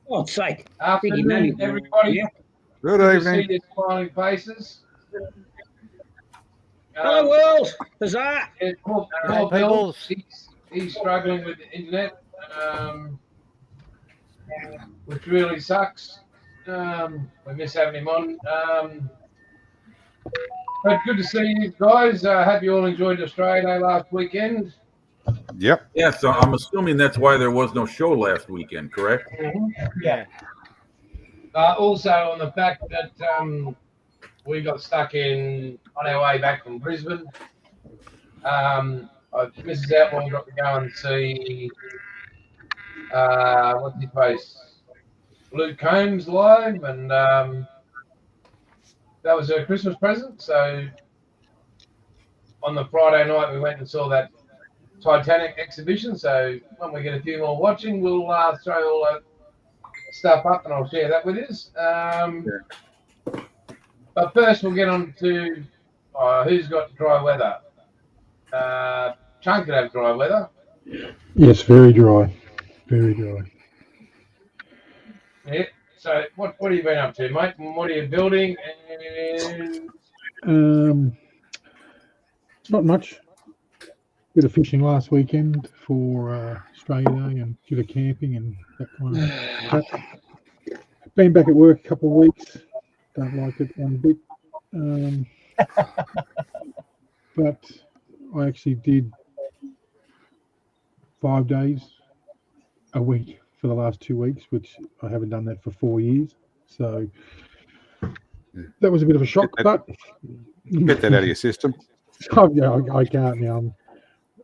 God's sake. Afternoon, everybody. Yeah. Good Good to see evening. your smiling faces. Hello, world. Huzzah. Poor Hey, Bill, peoples. he's struggling with the internet, which really sucks. We miss having him on. But good to see you guys. Hope you all enjoyed Australia Day last weekend. Yep. Yeah, so I'm assuming that's why there was no show last weekend, correct? Yeah. Also, on the fact that we got stuck on our way back from Brisbane. Mrs. Outlaw got to go and see what's his face, Luke Combs live, and that was her Christmas present. So on the Friday night, we went and saw that Titanic exhibition. So when we get a few more watching, we'll throw all that stuff up and I'll share that with you. But first, we'll get on to who's got dry weather. Chunk could have dry weather. Yes, very dry. Very dry. Yeah. So what have you been up to, mate? And what are you building? And Not much. Bit of fishing last weekend for Australia Day and bit of camping and that kind of stuff. Been back at work a couple of weeks. Don't like it one bit. But I actually did 5 days a week for the last 2 weeks, which I haven't done that for 4 years. So that was a bit of a shock, but Get that out of your system. I can't now.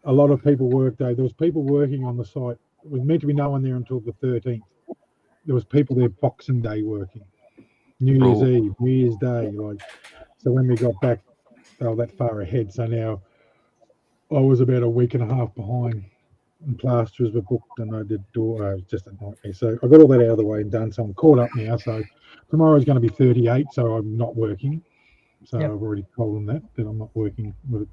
A lot of people worked though. There was people working on the site. It was meant to be no one there until the 13th. There was people there Boxing Day working, New Year's Eve, New Year's Day. So when we got back, they were that far ahead. So now I was about a week and a half behind, and plasterers were booked, and I did door. It was just a nightmare. So I got all that out of the way and done. So I'm caught up now. So tomorrow's going to be 38. So I'm not working. So I've already told them that I'm not working with it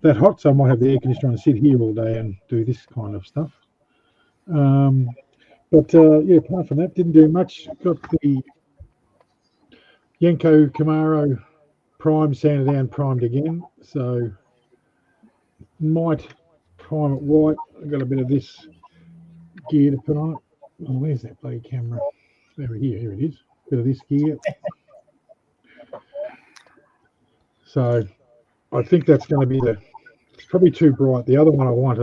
that hot. So I might have the air conditioner and sit here all day and do this kind of stuff. But apart from that, didn't do much. Got the Yenko Camaro prime sanded down, primed again. So might prime it white. I got a bit of this gear to put on it. Oh, where's that bloody camera? Here it is. Bit of this gear. So I think that's going to be it's probably too bright. The other one I want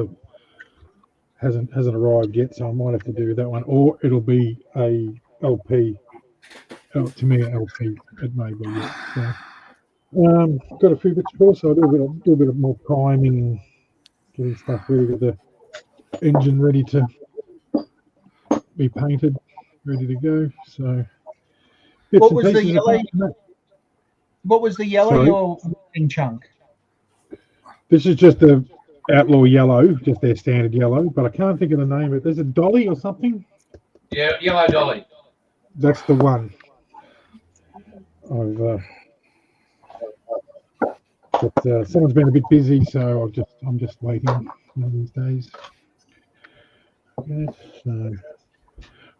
hasn't arrived yet, so I might have to do that one, or it'll be a LP. To me, an LP it may be. So, got a few bits for, so I'll do a bit of more priming, getting stuff ready, get the engine ready to be painted, ready to go. So, What was the yellow? What was the yellow you're in, Chunk? This is just the Outlaw yellow, just their standard yellow, but I can't think of the name of it. There's a Dolly or something? yeah, Yellow Dolly. That's the one. But someone's been a bit busy, so I'm just waiting one of these days. Okay, so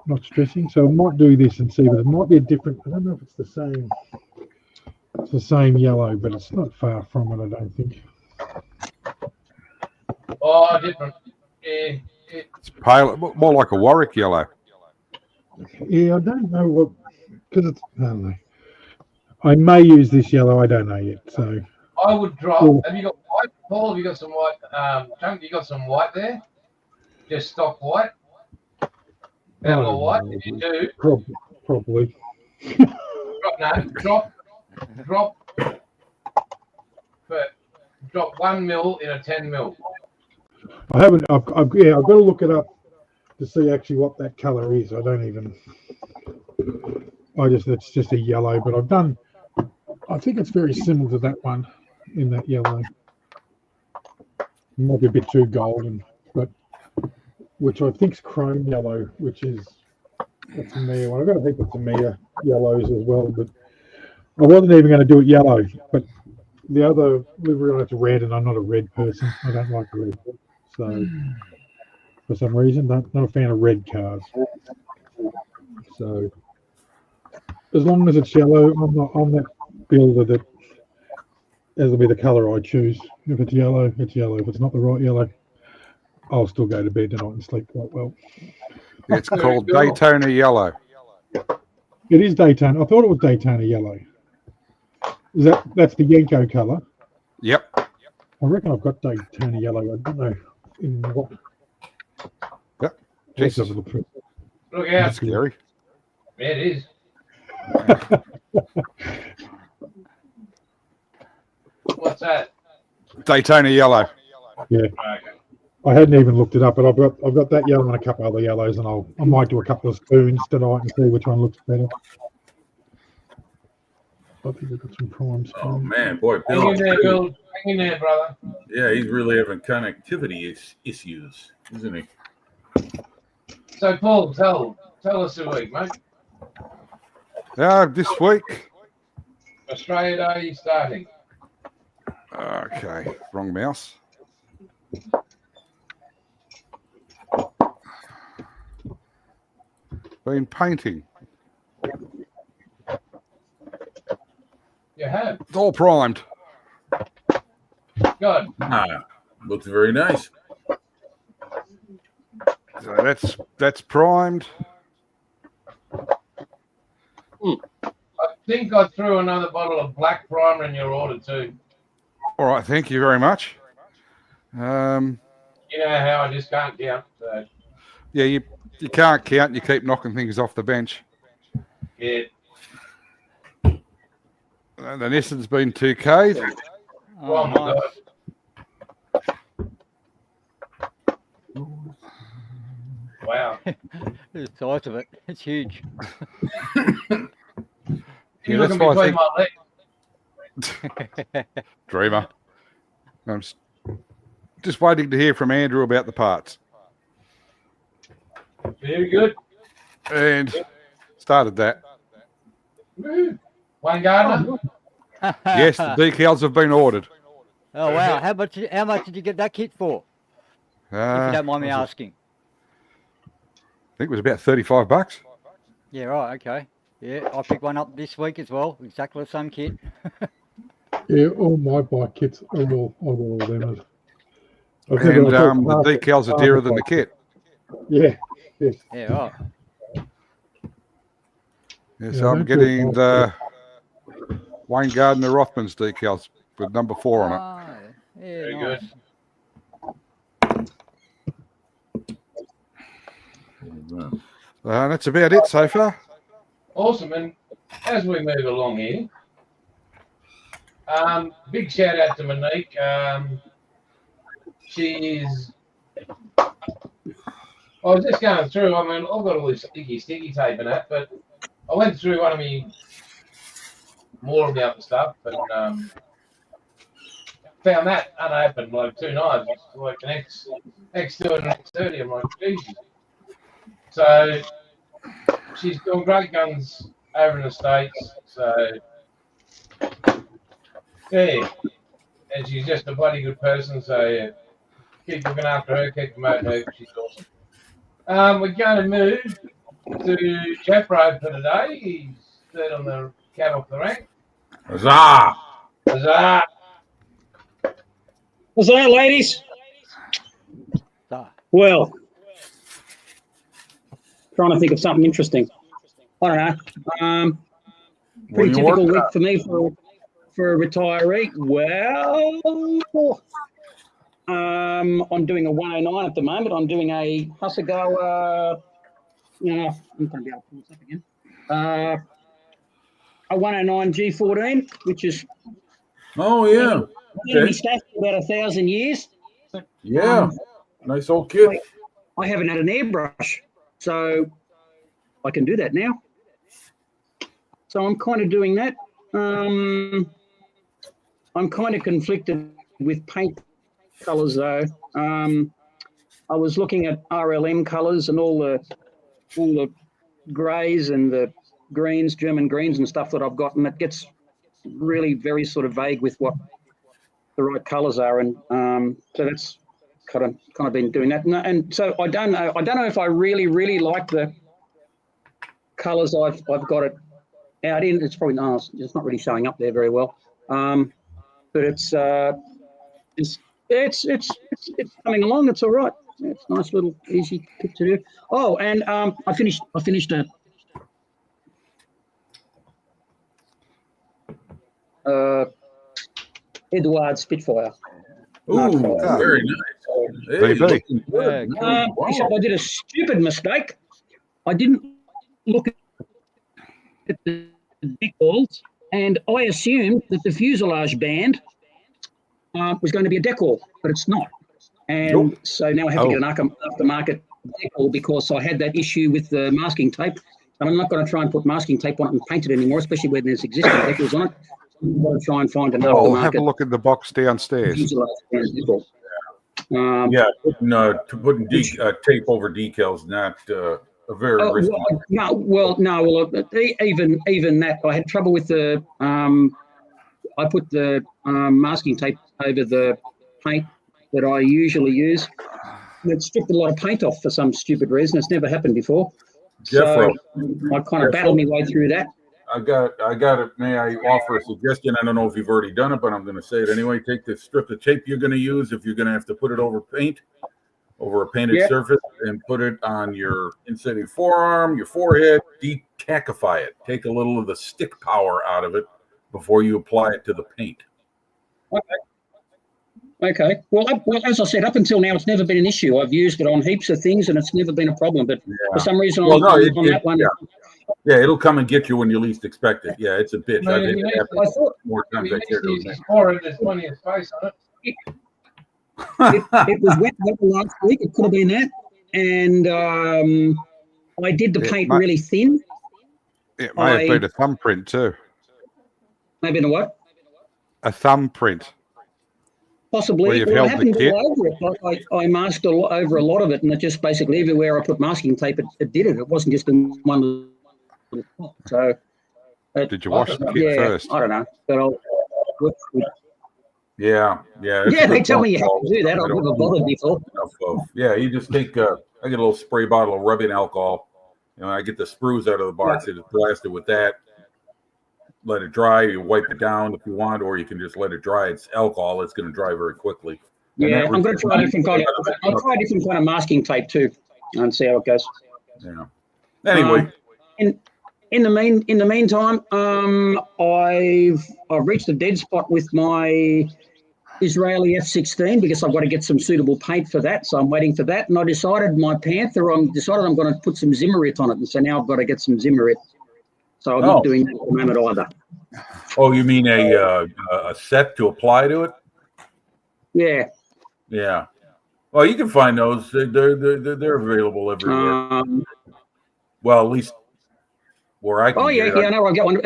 not stressing. So I might do this and see, but it might be a different. I don't know if it's the same. It's the same yellow, but it's not far from it, I don't think. Oh, different. Yeah. It's pale, more like a Warwick yellow. Yeah, I don't know what, because it's, I don't know. I may use this yellow, I don't know yet. So I would drop. Have you got white, Paul? Have you got some white? Chunk, you got some white there? Just stock white? Outlaw white? If you do, probably. Drop 1 mil in a 10 mil. I haven't. I've got to look it up to see actually what that color is. I don't even. It's just a yellow, but I've done. I think it's very similar to that one in that yellow. It might be a bit too golden, but which I think is chrome yellow, which is a Tamiya one. I've got a heap of Tamiya yellows as well, but I wasn't even going to do it yellow, but the other livery on it's red, and I'm not a red person. I don't like red, so for some reason, not a fan of red cars. So as long as it's yellow, I'm that builder that it'll be the colour I choose. If it's yellow, it's yellow. If it's not the right yellow, I'll still go to bed tonight and sleep quite well. It's Very called cool. Daytona Yellow. It is Daytona. I thought it was Daytona yellow. That's the Yenko colour? Yep. I reckon I've got Daytona yellow. I don't know in what. Yep. Let's Jesus. have a look through. Look That's out. scary. Yeah, it is. What's that? Daytona Yellow. Okay. I hadn't even looked it up, but I've got that yellow and a couple other yellows, and I might do a couple of spoons tonight and see which one looks better. I think I've got some prime spoons. Oh man, boy, Hang Bill. in there, Bill. Hang in there, brother. Yeah, he's really having connectivity issues, isn't he? So, Paul, tell us the week, mate. This week. Australia Day starting. Okay, wrong mouse. Been painting. You have. It's all primed. Good. Looks very nice. So that's primed. I think I threw another bottle of black primer in your order too. All right, thank you very much. You know how I just can't count. So, Yeah, you can't count. You keep knocking things off the bench. yeah. The Nissan's been 2K'd. Oh, my God. Wow. The size of it, it's huge. You're Yeah, looking that's why I between think- my legs. Dreamer. I'm just waiting to hear from Andrew about the parts. Very good. And started that. Woo. Wayne Gardner. Yes, the decals have been ordered. Oh wow! How much did you get that kit for? If you don't mind me I asking. think it was about $35. Yeah, right. Okay. Yeah, I picked one up this week as well. Exactly the same kit. Yeah, all my bike kits are all them. And the decals are dearer than the kit. Yeah, yes. Yeah, right. Yeah, Yeah, so I'm don't getting feel the Wayne Gardner Rothmans decals with number 4 on it. Ah, yeah, Very nice. good. That's about it so far. Awesome. And as we move along here, big shout out to Monique. She's. I was just going through. I mean, I've got all this sticky tape and that, but I went through one of more of the other stuff, and found that unopened, like 2 knives, like an X2 and an X30. I'm like, Jesus. So she's doing great guns over in the States. So yeah, and she's just a bloody good person. So yeah, keep looking after her, keep promoting her. She's awesome. We're going to move to Jeffro for today. He's third on the cab off the rank. Huzzah! Huzzah! What's that, ladies? So, Well, trying to think of something interesting. I don't know. What are Pretty you typical working week on? for me for a retiree. Well, I'm doing a 109 at the moment. I'm doing a Hasegawa. I'm going to be able to pull this up again. A 109 G14, which is Oh yeah, going to be okay. stacked for about 1,000 years. Yeah, nice old kid. I haven't had an airbrush, so I can do that now. So I'm kind of doing that. I'm kind of conflicted with paint colors though. I was looking at RLM colors and all the greys and the greens, German greens and stuff that I've got, and it gets really very sort of vague with what the right colors are, and so that's kind of been doing that. And so I don't know if I really like the colours I've got it out in. It's probably it's not really showing up there very well. But it's coming along. It's all right. It's a nice little easy kit to do. Oh, and I finished a Edward Spitfire. Ooh, very nice. Hey, VB. looking good. Yeah, Except I did a stupid mistake. I didn't look at the deck walls, and I assumed that the fuselage band was going to be a deck wall, but it's not. And so now I have to get an aftermarket deck wall because I had that issue with the masking tape. And I'm not going to try and put masking tape on it and paint it anymore, especially when there's existing decals on it. I'm going to try and find an Oh, have a aftermarket look in the box downstairs. fuselage band decal. Yeah, putting tape over decals, not a very risky. Well, even that, I had trouble with the. I put the masking tape over the paint that I usually use. And it stripped a lot of paint off for some stupid reason. It's never happened before. Jeffro, So I kind of battled my way through that. I got it. May I offer a suggestion? I don't know if you've already done it, but I'm going to say it anyway. Take the strip of tape you're going to use, if you're going to have to put it over a painted surface, and put it on your inside of your forearm, your forehead, detachify it. Take a little of the stick power out of it before you apply it to the paint. Okay. Well, as I said, up until now, it's never been an issue. I've used it on heaps of things, and it's never been a problem. But for some reason, on that one, yeah, it'll come and get you when you least expect it. Yeah, it's a bitch. I've had it happen I thought more times I care to admit. There's plenty of space on it. it was wet last week. It could have been that, and I did the paint really thin. It may have been a thumbprint too. Maybe in a what? A thumbprint. Possibly. Where you've Well, it held the happened kit. all over it. I masked over a lot of it, and it just basically everywhere I put masking tape, it did it. It wasn't just in one little spot. So, Did you wash the kit first? I don't know, but Yeah. they tell me you have to do that. I've never bothered before. Yeah, you just take. I get a little spray bottle of rubbing alcohol. I get the sprues out of the box. I just blast it with that. Let it dry. You wipe it down if you want, or you can just let it dry. It's alcohol. It's going to dry very quickly. Yeah, I'm going to try a different kind of. I'll try a different kind of masking tape too, and see how it goes. Yeah. Anyway, in the meantime, I've reached a dead spot with my Israeli F-16 because I've got to get some suitable paint for that. So I'm waiting for that, and I decided my Panther. I'm going to put some Zimmerit on it, and so now I've got to get some Zimmerit. So I'm not doing that at the moment either. Oh, you mean a set to apply to it? Yeah. Yeah. Well, you can find those. They're available everywhere. Well, at least where I can. Oh yeah, I know. I'll get one.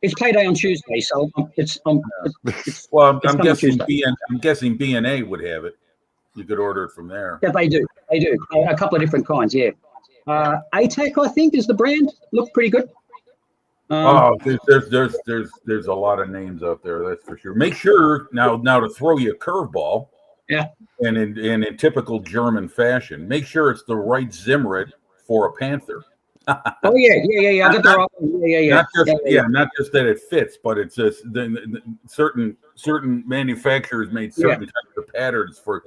It's payday on Tuesday, so well, I'm guessing B&A would have it. You could order it from there. Yeah, they do. A couple of different kinds. Yeah. ATAC, I think, is the brand. Look pretty good. There's a lot of names out there, that's for sure. Make sure now to throw you a curveball. Yeah. And in typical German fashion, make sure it's the right Zimmerit for a Panther. Oh yeah. I got the right one. Yeah. Not just that it fits, but it's just certain manufacturers made certain types of patterns for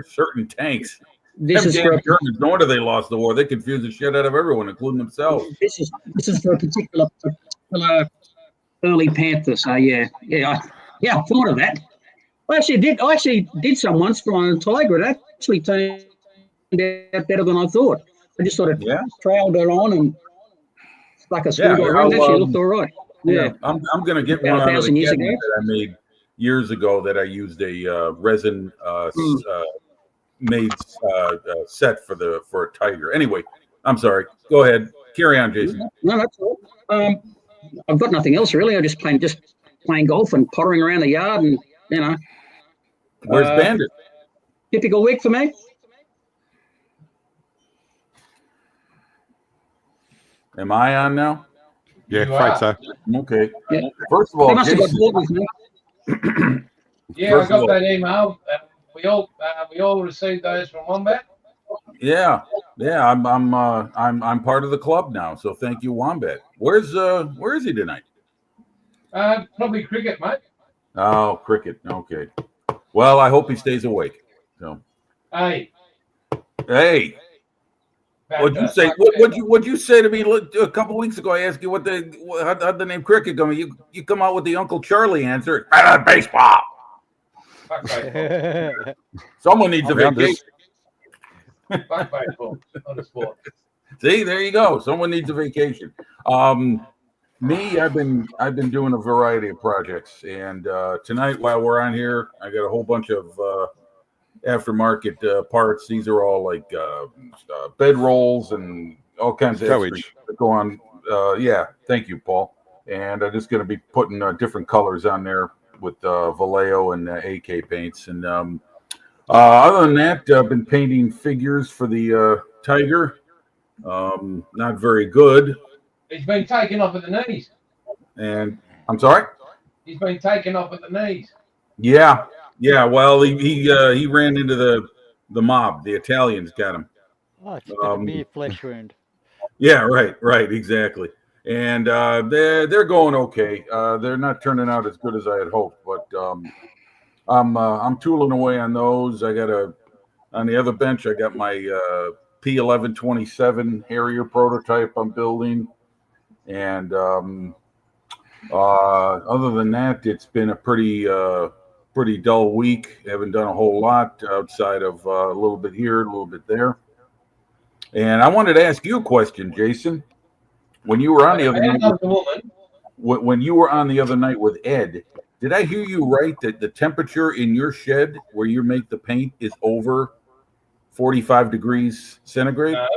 certain tanks. This is for Germans. No wonder they lost the war. They confused the shit out of everyone, including themselves. This is for a particular early Panther. So yeah. I thought of that. I actually did some once for a Tiger. It actually turned out better than I thought. I just sort of trailed it on and stuck a screwdriver in. Actually, it looked all right. Yeah. I'm going to get one out of the cabinet that I made years ago that I used a resin made set for a Tiger. Anyway, I'm sorry. Go ahead. Carry on, Jason. No, that's all. I've got nothing else really. I'm just playing golf and pottering around the yard, and Where's Bandit? Typical week for me. Am I on now? Yeah, afraid so. Okay. Yeah. First of all, They must have got Jason, bored with me. I got that email. We all received those from Wombat. Yeah, Yeah, I'm part of the club now. So thank you, Wombat. Where is he tonight? Probably cricket, mate. Oh, cricket. Okay. Well, I hope he stays awake. So, Hey. hey, what'd you say? What'd you say to me a couple weeks ago? I asked you how'd the name cricket come. You come out with the Uncle Charlie answer. Baseball. Fuck baseball. Someone needs a vacation. Fuck baseball. Not a sport. See, there you go. Someone needs a vacation. Me, I've been doing a variety of projects, and tonight while we're on here, I got a whole bunch of aftermarket parts. These are all like bed rolls and all kinds of extras that go on. Yeah, thank you, Paul. And I'm just going to be putting different colors on there with Vallejo and AK paints. And other than that, I've been painting figures for the Tiger. Not very good. He's been taken off at the knees. And I'm sorry? He's been taken off at the knees. Yeah. Well, he ran into the mob. The Italians got him. Oh, it's a mere flesh wound. Yeah, right, exactly. And they're going okay. They're not turning out as good as I had hoped, but I'm tooling away on those. I got on the other bench. I got my P1127 Harrier prototype I'm building, and other than that, it's been a pretty dull week. Haven't done a whole lot outside of a little bit here, a little bit there. And I wanted to ask you a question, Jason. When you were on the other night, when you were on the other night with Ed, did I hear you right that the temperature in your shed where you make the paint is over 45 degrees centigrade? No,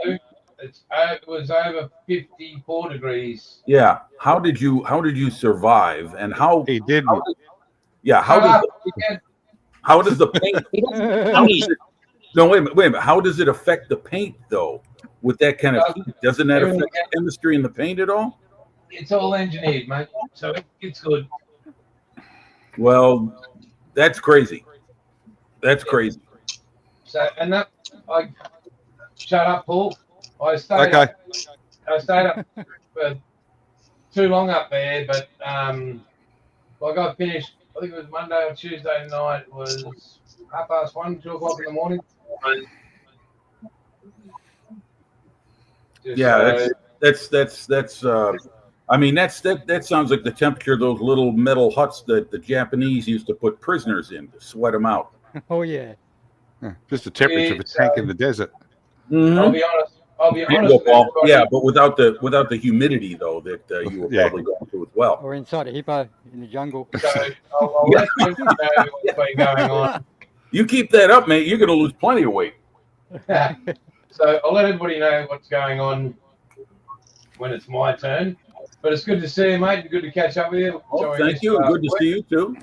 it was over 54 degrees. Yeah. How did you survive? And how he didn't? How does the paint? No, wait a minute. How does it affect the paint though? With that kind of heat, doesn't that affect the chemistry in the paint at all? It's all engineered, mate. So it's good. Well, that's crazy. That's crazy. So shut up, Paul. I stayed up for too long up there, but I got finished. I think it was Monday or Tuesday night. It was 1:30, 2 o'clock in the morning. That's I mean that sounds like the temperature of those little metal huts that the Japanese used to put prisoners in to sweat them out. Oh yeah. Just the temperature of a tank in the desert. Mm-hmm. I'll be honest. Yeah, but without the humidity though that you were probably going through as well. Or inside a hippo in the jungle. So I'll let you know what's been going on. You keep that up, mate. You're going to lose plenty of weight. So I'll let everybody know what's going on when it's my turn. But it's good to see you, mate. Good to catch up with you. Oh, thank you. Good to see you too.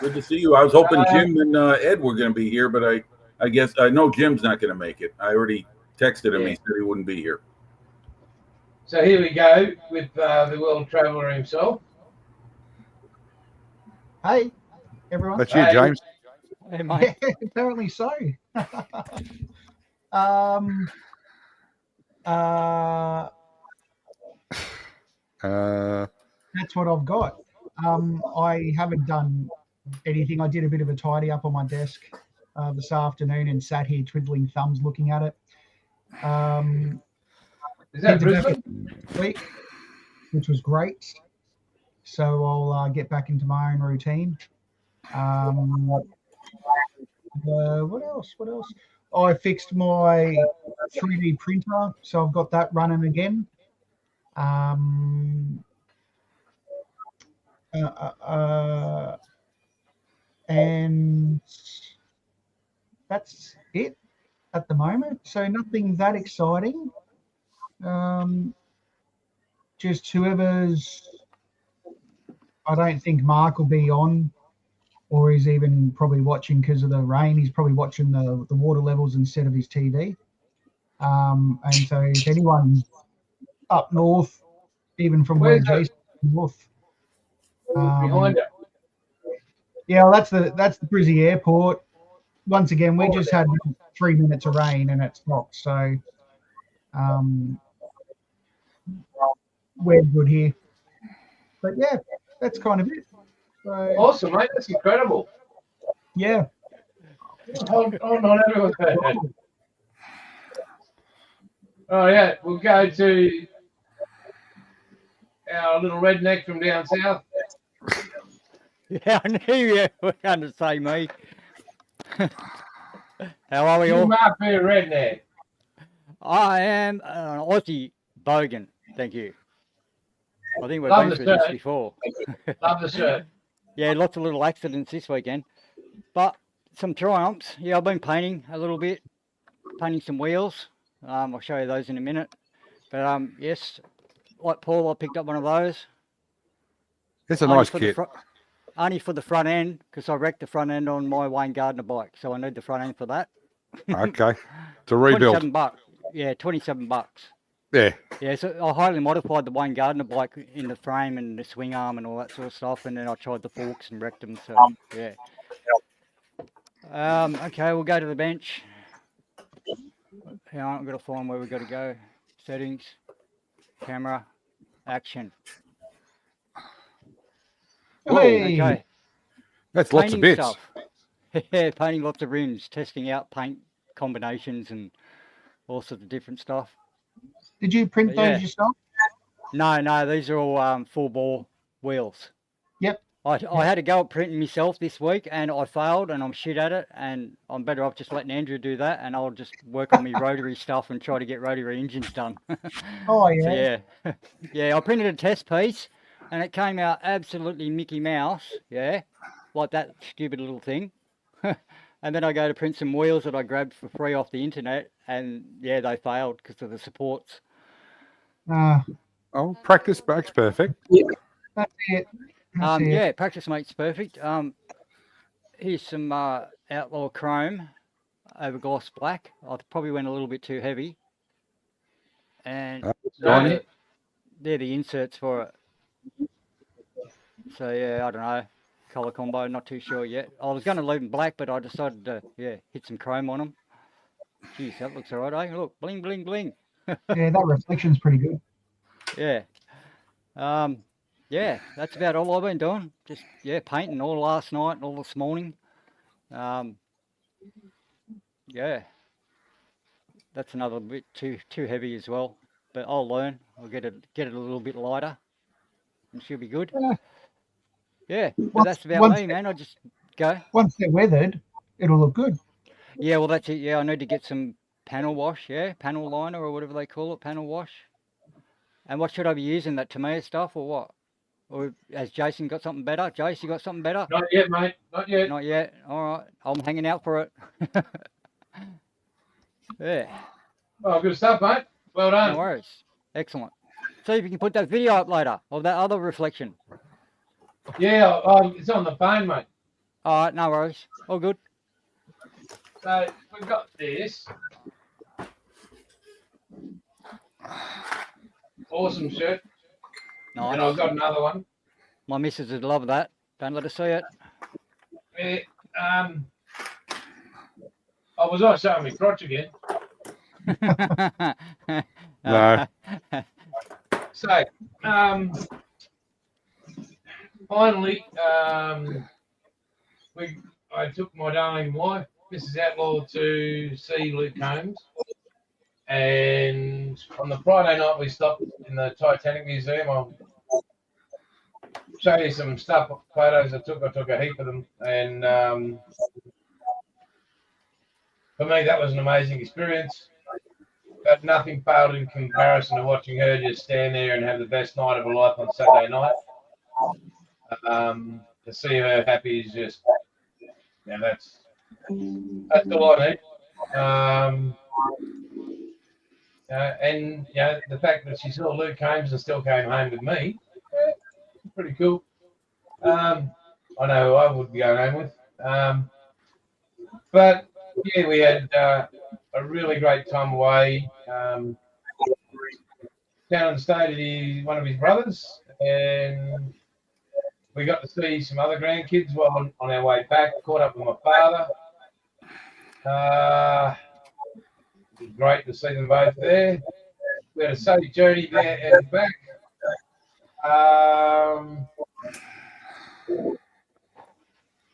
Good to see you. I was hoping Jim and Ed were going to be here, but I guess I know Jim's not going to make it. I already texted him. Yeah. He said he wouldn't be here. So here we go with the world traveller himself. Hey, everyone. That's you, James. Hey, mate. Yeah, apparently so. That's what I've got. I haven't done anything. I did a bit of a tidy up on my desk this afternoon and sat here twiddling thumbs looking at it. Is that Brisbane? Week, which was great. So I'll get back into my own routine. What else? I fixed my 3D printer, so I've got that running again. And that's it at the moment. So nothing that exciting. Just whoever's. I don't think Mark will be on, or he's even probably watching because of the rain. He's probably watching the water levels instead of his TV. And so if anyone up north, even from where Jason north, behind it. Yeah, well, that's the Brizzy Airport. Once again, we just had 3 minutes of rain and it stopped. So We're good here. But yeah, that's kind of it. So, Awesome, mate. That's incredible. yeah. Hold on, everyone's head. Oh, yeah. We'll go to our little redneck from down south. Yeah, I knew you were going to say me. How are we You all? must be a redneck. I am an Aussie bogan. Thank you. I think we've Love been the through this shirt. before. Love the shirt. Yeah, lots of little accidents this weekend, but some triumphs. Yeah, I've been painting a little bit, painting some wheels. I'll show you those in a minute. But yes, like Paul, I picked up one of those. It's a nice for the kit. only for the front end, because I wrecked the front end on my Wayne Gardner bike, so I need the front end for that. Okay. It's a rebuild. $27. Yeah, $27. Yeah. Yeah, so I highly modified the Wayne Gardner bike in the frame and the swing arm and all that sort of stuff, and then I tried the forks and wrecked them. So yeah. Okay, we'll go to the bench. Hang on, I've got to find where we've got to go. Settings, camera, action. Whoa. Hey. Okay. That's lots of Painting bits. stuff. Yeah, painting lots of rims, testing out paint combinations and all sorts of different stuff. Did you print But yeah. those yourself? No, these are all full bore wheels. Yep. I had to go at printing myself this week and I failed and I'm shit at it, and I'm better off just letting Andrew do that, and I'll just work on my rotary stuff and try to get rotary engines done. Oh, yeah. So, yeah. Yeah, I printed a test piece and it came out absolutely Mickey Mouse, yeah, like that stupid little thing. And then I go to print some wheels that I grabbed for free off the internet, and yeah, they failed because of the supports. Oh, practice makes perfect. That's it. That's it. Yeah, practice makes perfect. Here's some Outlaw Chrome over gloss black. I probably went a little bit too heavy. And Shiny. they're the inserts for it. So yeah, I don't know. Color combo, not too sure yet. I was going to leave them black, but I decided to hit some chrome on them. Geez, that looks alright, eh? Look, bling, bling, bling. Yeah, that reflection's pretty good. Yeah. Yeah, that's about all I've been doing. Just, painting all last night and all this morning. Yeah. That's another bit too heavy as well. But I'll learn. I'll get it a little bit lighter. And she'll be good. Yeah, but that's about me, man. I just go. Once they're weathered, it'll look good. Yeah, well, that's it. Yeah, I need to get some panel wash, panel liner or whatever they call it, panel wash. And what should I be using, that Tamiya stuff or what? Or has Jason got something better? Jace, you got something better? Not yet, mate. Not yet. Not yet. All right. I'm hanging out for it. Yeah. Oh, good stuff, mate. Well No done. worries. Excellent. See if you can put that video up later of that other reflection. Yeah, it's on the phone, mate. All right. No worries. All good. So we've got this. Awesome shirt. Nice. And I've got another one. My missus would love that. Don't let her see it. Yeah, I was on showing me crotch again. No. So, finally, I took my darling wife, Mrs. Outlaw, to see Luke Combs. And on the Friday night, we stopped in the Titanic Museum. I'll show you some stuff, photos I took. I took a heap of them. And for me, that was an amazing experience. But nothing failed in comparison to watching her just stand there and have the best night of her life on Saturday night. To see her happy is just, that's all I need. And the fact that she saw Luke Combs and still came home with me, pretty cool. I know who I would be going home with. But yeah, we had a really great time away. Down and stayed at one of his brothers, and we got to see some other grandkids while on our way back. Caught up with my father. It was great to see them both there. we had a safe journey there and back.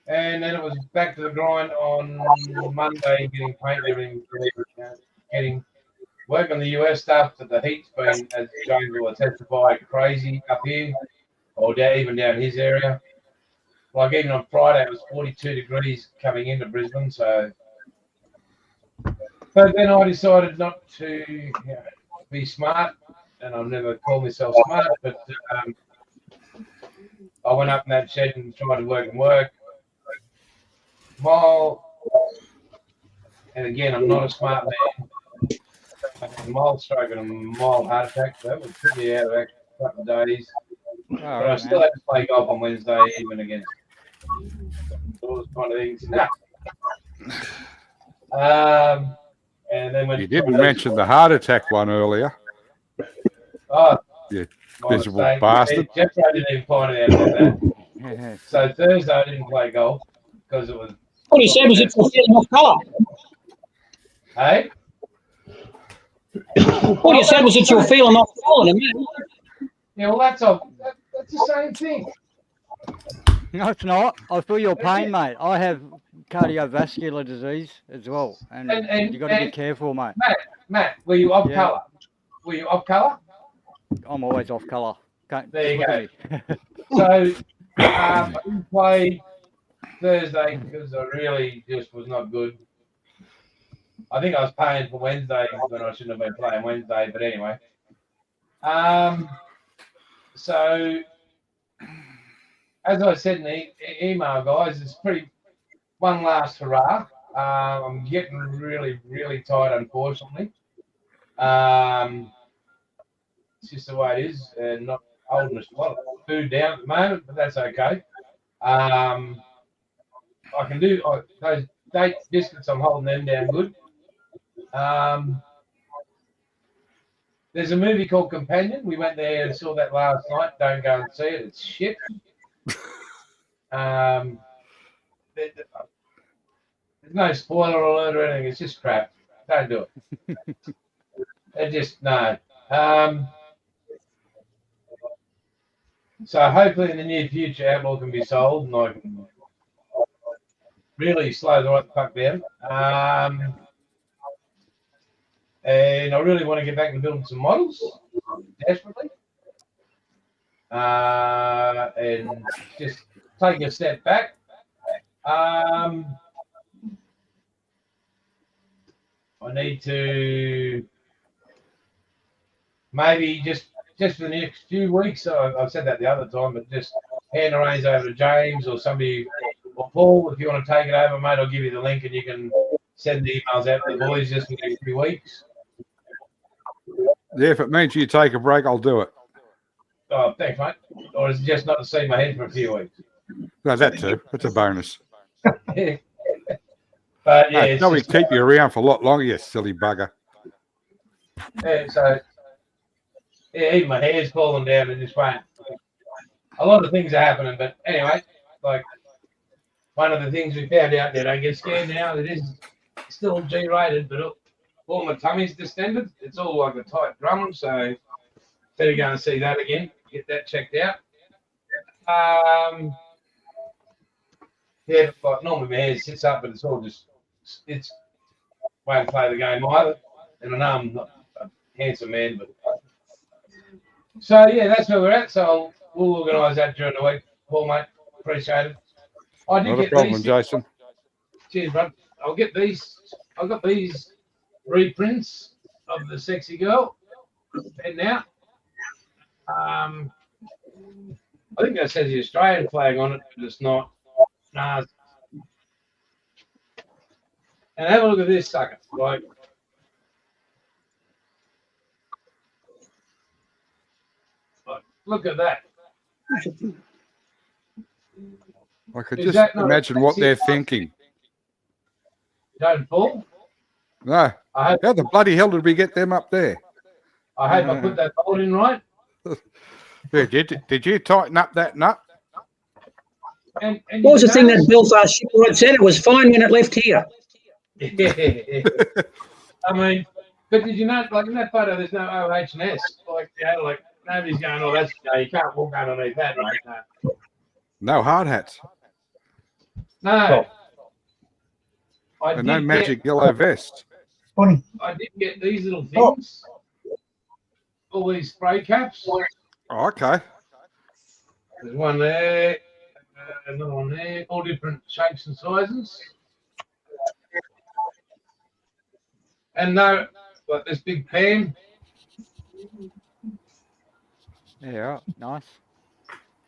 And then it was back to the grind on Monday, getting paint, everything, getting work on the US stuff. That the heat's been, as James will testify, crazy up here, or even down his area. Like even on Friday, it was 42 degrees coming into Brisbane. So, but then I decided not to be smart, and I've never called myself smart, but I went up in that shed and tried to work. And again, I'm not a smart man. I had a mild stroke and a mild heart attack. That would put me out of action for a couple of days. But I still had to play golf on Wednesday, even against all those kind of things. And then when You didn't mention the heart attack one earlier. Oh, Yeah, my miserable mistake. bastard. Jeff didn't even find out about that. So Thursday I didn't play golf because it was. What he said was it's feeling off colour. Hey? What you said was that you're feeling off colour. Yeah, well, that's the same thing. No, it's not. I feel your pain, mate. I have cardiovascular disease as well, and you got to be careful, mate. Matt, were you off colour? Were you off colour? I'm always off colour. There you go. So I didn't play Thursday because I really just was not good. I think I was paying for Wednesday when I shouldn't have been playing Wednesday, but anyway. So as I said in the email, guys, it's one last hurrah. I'm getting really, really tired, unfortunately. It's just the way it is, and not holding a lot of food down at the moment, but that's okay. I can do those date biscuits. I'm holding them down good. There's a movie called Companion. We went there and saw that last night. Don't go and see it. It's shit. There's no spoiler alert or anything. It's just crap. Don't do it. It just no. So hopefully in the near future, Outlaw can be sold and I can really slow the right fuck down. And I really want to get back to building some models, desperately. And just take a step back. I need to maybe just for the next few weeks, I've said that the other time, but just hand the reins over to James or somebody, or Paul, if you want to take it over, mate, I'll give you the link and you can send the emails out to the boys just for the next few weeks. Yeah, if it means you take a break, I'll do it. Oh, thanks, mate. Or is it just not to see my head for a few weeks? No, that too. It's a bonus. But yeah, Hey, it's no, we just, keep you around for a lot longer, you silly bugger. yeah, so yeah, even my hair's falling down and just won't. A lot of things are happening, but anyway, like one of the things we found out that I get scared now, it is still G-rated, but all my tummy's distended. It's all like a tight drum, so better go and see that again, get that checked out. Yeah, but normally my hair sits up, but it's all just, it's won't play the game either. And I know I'm not a handsome man, but so yeah, that's where we're at. So we'll organise that during the week. Paul, mate, appreciate it. I did Not a get problem, these. Jason. Cheers, bro. I'll get these. I've got these reprints of the sexy girl heading out. I think that says the Australian flag on it, but it's not. Nah. And have a look at this sucker. Like, look at that. I could Is just that not imagine what they're sexy? thinking. Don't pull. No, I hope, how the bloody hell did we get them up there? I put that bolt in right. Yeah, did you tighten up that nut? And What was you the thing that notice- Belfast shipwright said? It was fine when it left here. I mean, But did you know, like in that photo, there's no OH&S. Like, like nobody's going, oh, that's, you can't walk underneath that, mate. No. No hard hats. No. I And no did magic yellow vest. Bonnie. I did get these little things. All these spray caps. Oh, okay. There's one there, another one there, all different shapes and sizes. And no, like this big pan. Yeah, nice.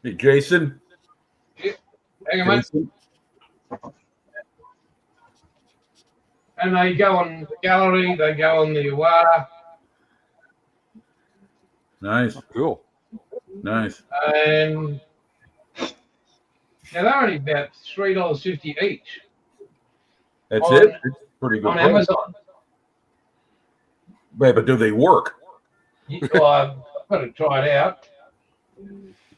Hey, Jason. Hang on, mate. Jason. And they go on the gallery, they go on the Iwata, Nice, Cool. nice. and now they're only about $3.50 each That's On- it. It's pretty good. on price. Amazon. Wait, but do they work? Well, I've got to try it out.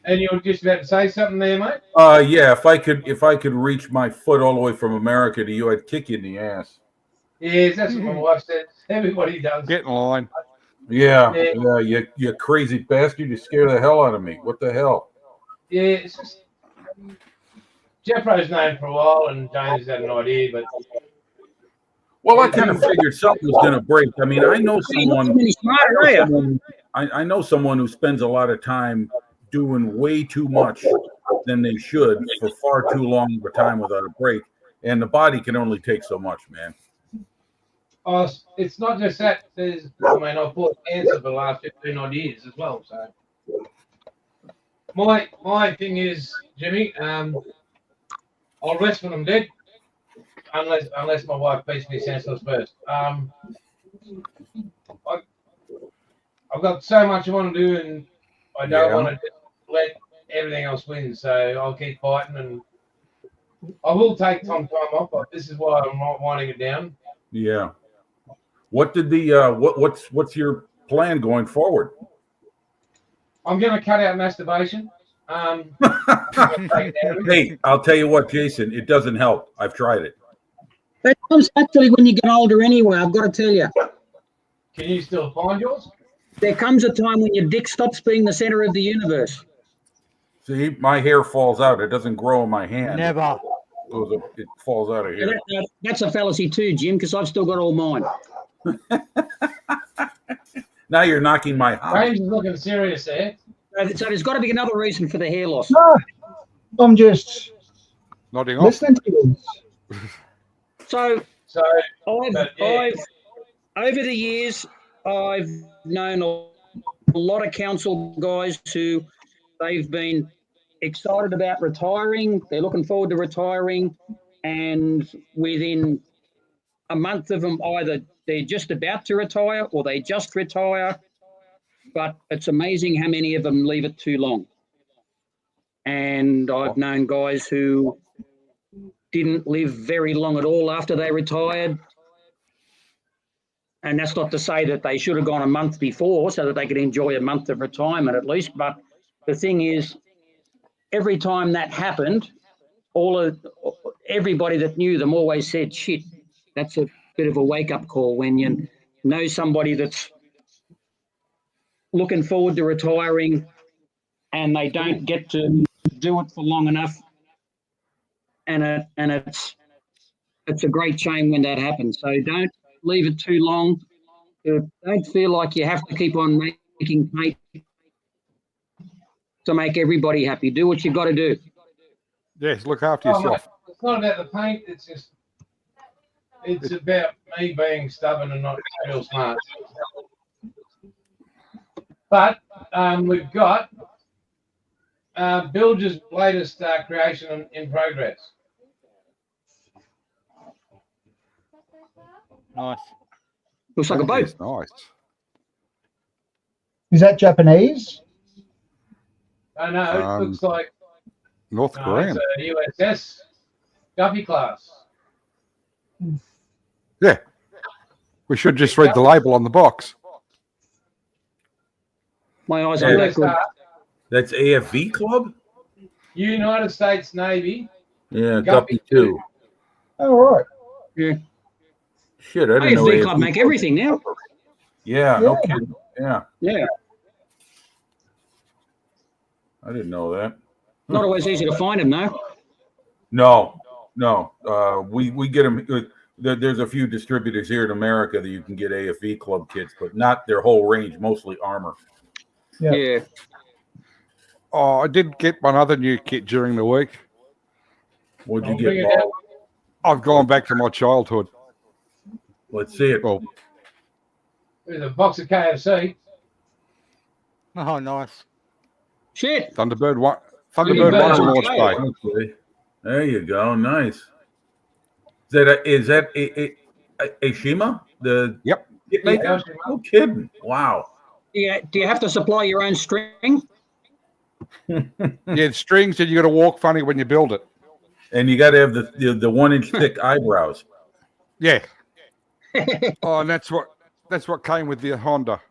And you were just about to say something there, mate? Yeah. If I could reach my foot all the way from America to you, I'd kick you in the ass. Yes, that's what my wife said. Everybody does. Get in line. Yeah, Yeah. yeah. You crazy bastard! You scare the hell out of me. What the hell? Yeah, it's just Jeffro's known for a while, and James had an idea, but Well, I kind of figured something was going to break. I mean, I know someone. Any smarter, are you? I know someone who spends a lot of time doing way too much than they should for far too long of a time without a break, and the body can only take so much, man. it's not just that. I've bought cancer for the last 15 odd years as well. So my thing is, Jimmy, I'll rest when I'm dead, unless my wife beats me senseless first. I've got so much I want to do, and I don't Yeah. want to let everything else win. So I'll keep fighting, and I will take some time off. But this is why I'm not winding it down. Yeah. What did the what's your plan going forward? I'm going to cut out masturbation. Hey, I'll tell you what, Jason, it doesn't help. I've tried it. That comes actually when you get older anyway, I've got to tell you. Can you still find yours? There comes a time when your dick stops being the center of the universe. See, my hair falls out. It doesn't grow in my hand. Never. It falls out of Yeah, here. that's a fallacy too, Jim, because I've still got all mine. Now you're knocking my heart. James is looking serious there. So there's got to be another reason for the hair loss. No, I'm just Nodding off. listening to you. So So But, yeah. over the years, I've known a lot of council guys who they've been excited about retiring. They're looking forward to retiring, and within a month of them, either they're just about to retire or they just retire. But it's amazing how many of them leave it too long. And I've known guys who didn't live very long at all after they retired. And that's not to say that they should have gone a month before so that they could enjoy a month of retirement at least. But the thing is, every time that happened, everybody that knew them always said, shit, that's a bit of a wake-up call when you know somebody that's looking forward to retiring and they don't get to do it for long enough. And it's a great shame when that happens. So don't leave it too long. Don't feel like you have to keep on making paint to make everybody happy. Do what you got to do. Yes, look after Oh, mate, yourself. it's not about the paint. It's about me being stubborn and not real smart. But we've got Bilge's latest creation in progress. Nice. Looks like a boat. Yes, nice. Is that Japanese? I know, it looks like North Korean. it's a USS Guppy class. Yeah. We should just read the label on the box. My eyes aren't that good. That's AFV Club? United States Navy. Yeah, Guppy Guppy 2. Oh, right. Yeah. Shit, I didn't know AFV Club AFV make everything now. Yeah, no kidding. Yeah, Yeah, I didn't know that. not always easy to find them though. No, no. We get them. There's a few distributors here in America that you can get AFE club kits, but not their whole range. Mostly armor. Yeah. Yeah. Oh, I did get one other new kit during the week. What'd I'll you bring get, it Bob? out. I've gone back to my childhood. Let's see it. Well, There's a box of KFC. Oh, nice. Shit. Thunderbird one. Really Thunderbird bad. one's a launch Okay. bay. Okay. There you go. Nice. Is that a Shima? The Yep. kit maker? Yeah. No kidding. Wow. Yeah. Do you have to supply your own string? Yeah, it's strings, and you got to walk funny when you build it. And you got to have the 1-inch thick eyebrows. Yeah. Oh, and that's what came with the Honda.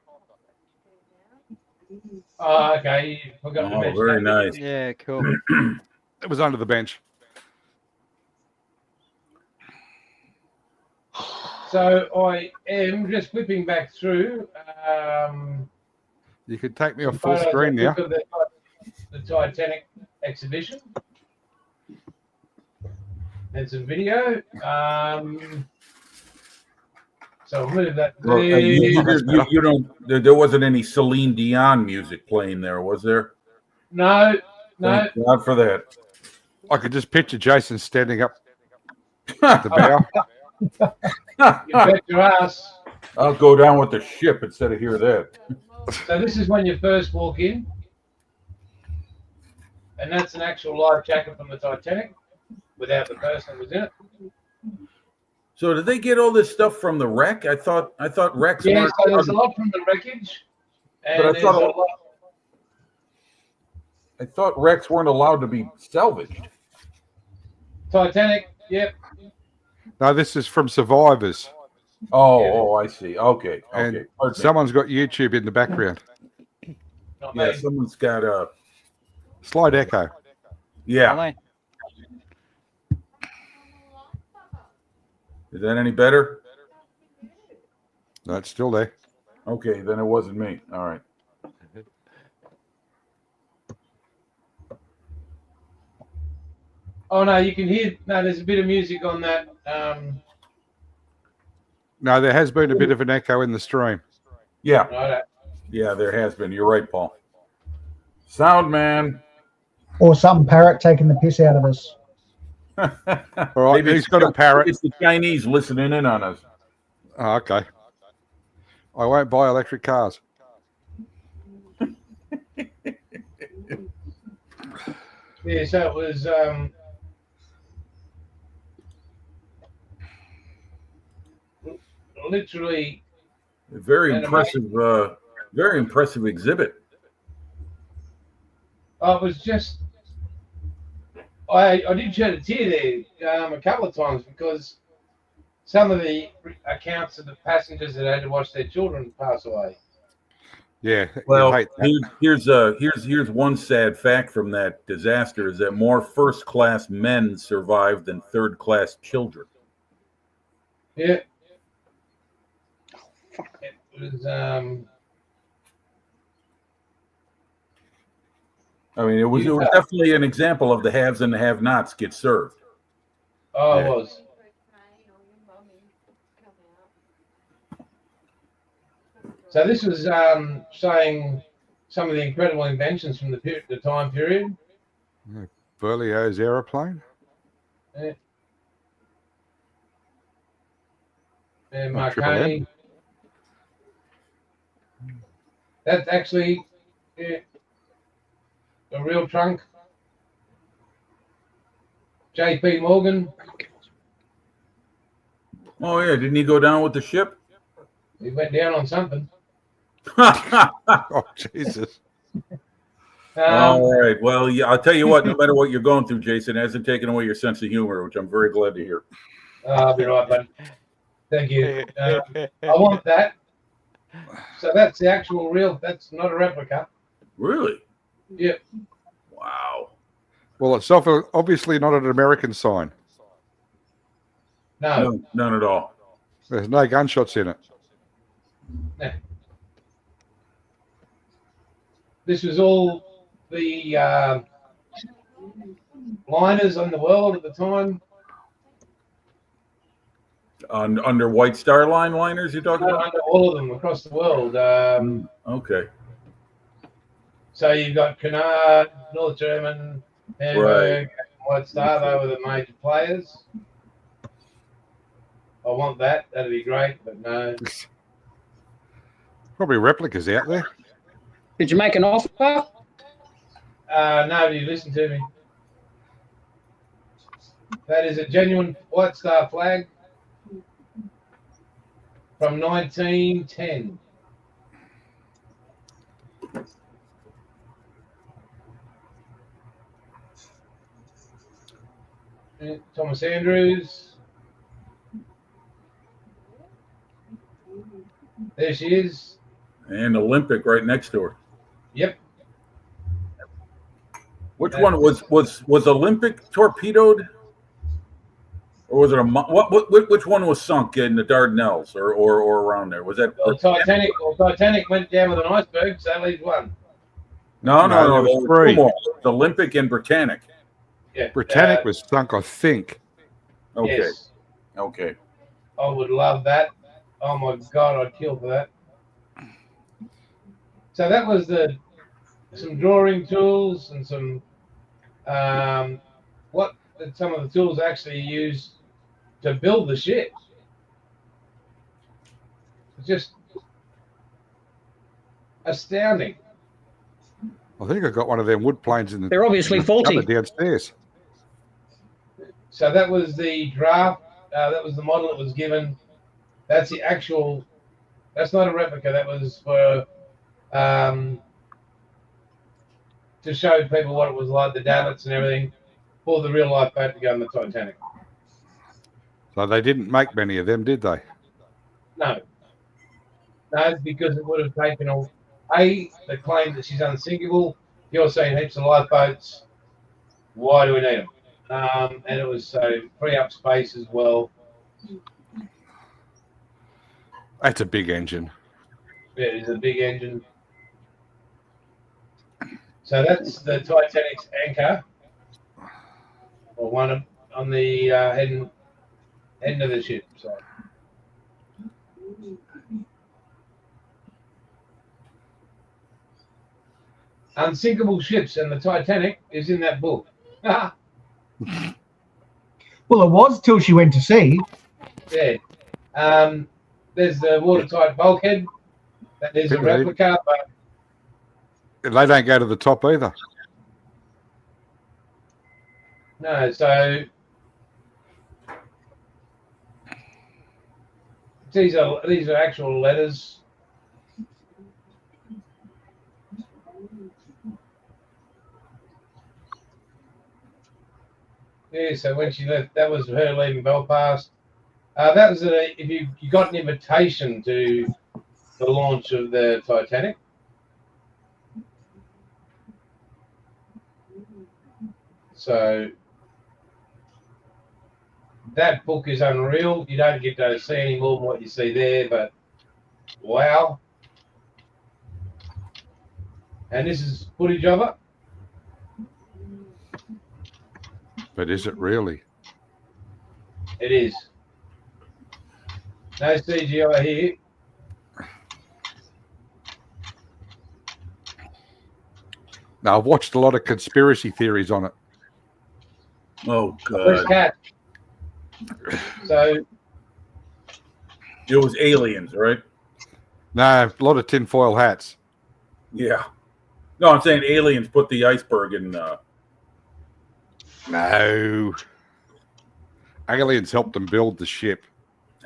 Oh, okay. You forgot to Oh, mention very that. nice. Yeah, cool. It was under the bench. So I am just flipping back through. You could take me off full photos screen I now. took of the Titanic exhibition. And some video. So I'll move that Well, there. you don't. There wasn't any Celine Dion music playing there, was there? No, no. Thank God for that. I could just picture Jason standing up at the bow. You bet your ass. I'll go down with the ship instead of hear that. So this is when you first walk in. And that's an actual life jacket from the Titanic without the person that was in it. So did they get all this stuff from the wreck? I thought wrecks Yeah, weren't. so there's a lot from the wreckage. And But I there's thought a it- lot. I thought wrecks weren't allowed to be salvaged. Titanic, yep. No, this is from Survivors, Oh, I see. Okay, and okay. Pardon me. someone's got YouTube in the background. Not Yeah, me. someone's got a. Slide echo. Yeah, Aye. is that any better? No, it's still there. Okay, then it wasn't me. All right. Oh no, you can hear. No, there's a bit of music on that. No, there has been a bit of an echo in the stream. Yeah, Right. yeah, there has been. You're right, Paul. Sound man. Or some parrot taking the piss out of us. All right, Maybe he's got a parrot. It's the Chinese listening in on us. Oh, okay. I won't buy electric cars. Yeah, so it was. Literally, Very And impressive. Very impressive exhibit. it was just. I did shed a tear there a couple of times because some of the accounts of the passengers that had to watch their children pass away. Yeah. Well, you hate that. here's one sad fact from that disaster: is that more first-class men survived than third-class children. Yeah. It was. I mean, it was Yeah. definitely an example of the haves and the have-nots get served. Oh, Yeah. it was. So this was showing some of the incredible inventions from the time period. Berlioz's aeroplane. And Oh, Triple M. Marconi. That's actually a real trunk. J.P. Morgan. Oh yeah, didn't he go down with the ship? He went down on something. Oh, Jesus. All right. Well, yeah, I'll tell you what. No matter what you're going through, Jason, it hasn't taken away your sense of humor, which I'm very glad to hear. I'll be right, buddy. Thank you. I want that. So that's the actual real. That's not a replica. Really? Yep. Wow. Well, it's obviously not an American sign. No. No, none at all. There's no gunshots in it. This was all the liners on the world at the time. Under White Star Line liners, you're talking about? Under all of them across the world. Okay. So you've got Cunard, North German, Hamburg, and White Star. They were the major players. I want that. That'd be great, but no. Probably replicas out there. Did you make an offer? Nobody listened to me. That is a genuine White Star flag from 1910. Thomas Andrews. There she is. And Olympic right next to her. Yep. Which one was Olympic torpedoed, or was it which one was sunk in the Dardanelles or around there? Was that Titanic went down with an iceberg, so that leaves one. No, there was two three. more. The Olympic and Britannic. Yeah. Britannic was sunk, I think. Okay. Yes. Okay. I would love that. Oh my God, I'd kill for that. So that was some drawing tools and some some of the tools actually used to build the ship. It's just astounding. I think I got one of them wood planes in the They're obviously faulty. cupboard downstairs. So that was the draft. That was the model that was given. That's the actual. That's not a replica. That was for to show people what it was like, the davits and everything, for the real life boat to go on the Titanic. So they didn't make many of them, did they? No, because it would have taken the claim that she's unsinkable. You're saying heaps of lifeboats. Why do we need them? And it was so free up space as well. That's a big engine. It is a big engine. So that's the Titanic's anchor, or one on the end of the ship. So. Unsinkable ships, and the Titanic is in that book. Well, it was till she went to sea. Yeah. There's the watertight bulkhead. There's a replica, but They don't go to the top either. no. So these are actual letters. Yeah, so when she left, that was her leaving Belfast. That was if you got an invitation to the launch of the Titanic. So that book is unreal. You don't get to see any more than what you see there, but wow. And this is footage of it. But is it really? It is. No CGI here. Now, I've watched a lot of conspiracy theories on it. Oh Where's God. Cat? So It was aliens, right? No, a lot of tinfoil hats. Yeah. No, I'm saying aliens put the iceberg in. No. Aliens helped them build the ship.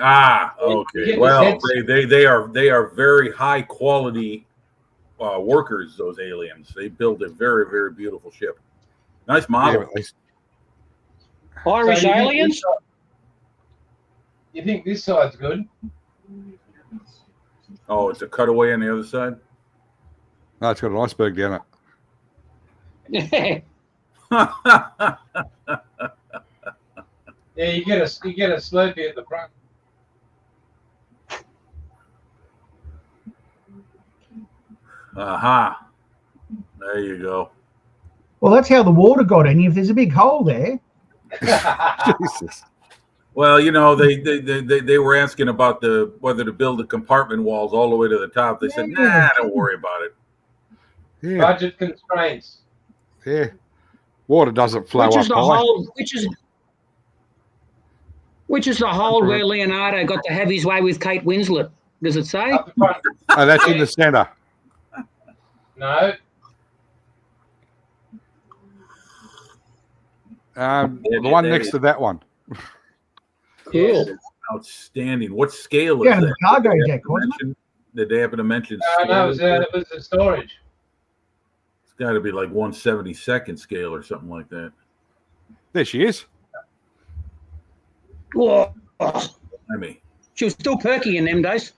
Okay. Well, they are very high quality workers. Those aliens. They build a very, very beautiful ship. Nice model. Yeah, Irish so aliens? You think this side's good? Oh, it's a cutaway on the other side. no, it's got an iceberg down it. Yeah, you get a Slurpee at the front. Aha. There you go. Well, that's how the water got in. If there's a big hole there, Jesus. Well, they were asking about whether to build the compartment walls all the way to the top. They said, nah, don't worry about it. Yeah, Budget constraints. yeah. Water doesn't flow Which up is the high. hole? Which is the hole where Leonardo got to have his way with Kate Winslet? Does it say? Up the front. Oh, that's in the centre. No. The one next to that one. Cool. Yes, outstanding. What scale is yeah, the that? cargo Did they deck, wasn't it? Did they happen to mention No, scale? it was the storage. It's got to be like 1/72nd scale or something like that. There she is. Whoa. I mean, She was still perky in them days.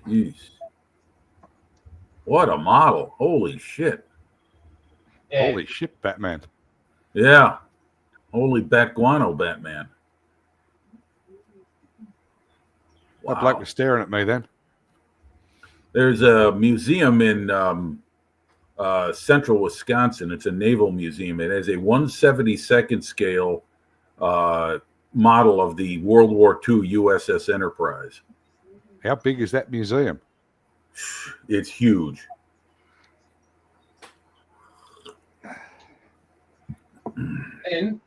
jeez. What a model. Holy shit. Yeah. Holy shit, Batman. Yeah. Holy bat guano Batman. That bloke Wow. was staring at me then. There's a museum in central Wisconsin. It's a naval museum. It has a 1/72nd scale model of the World War II USS Enterprise. How big is that museum? It's huge. And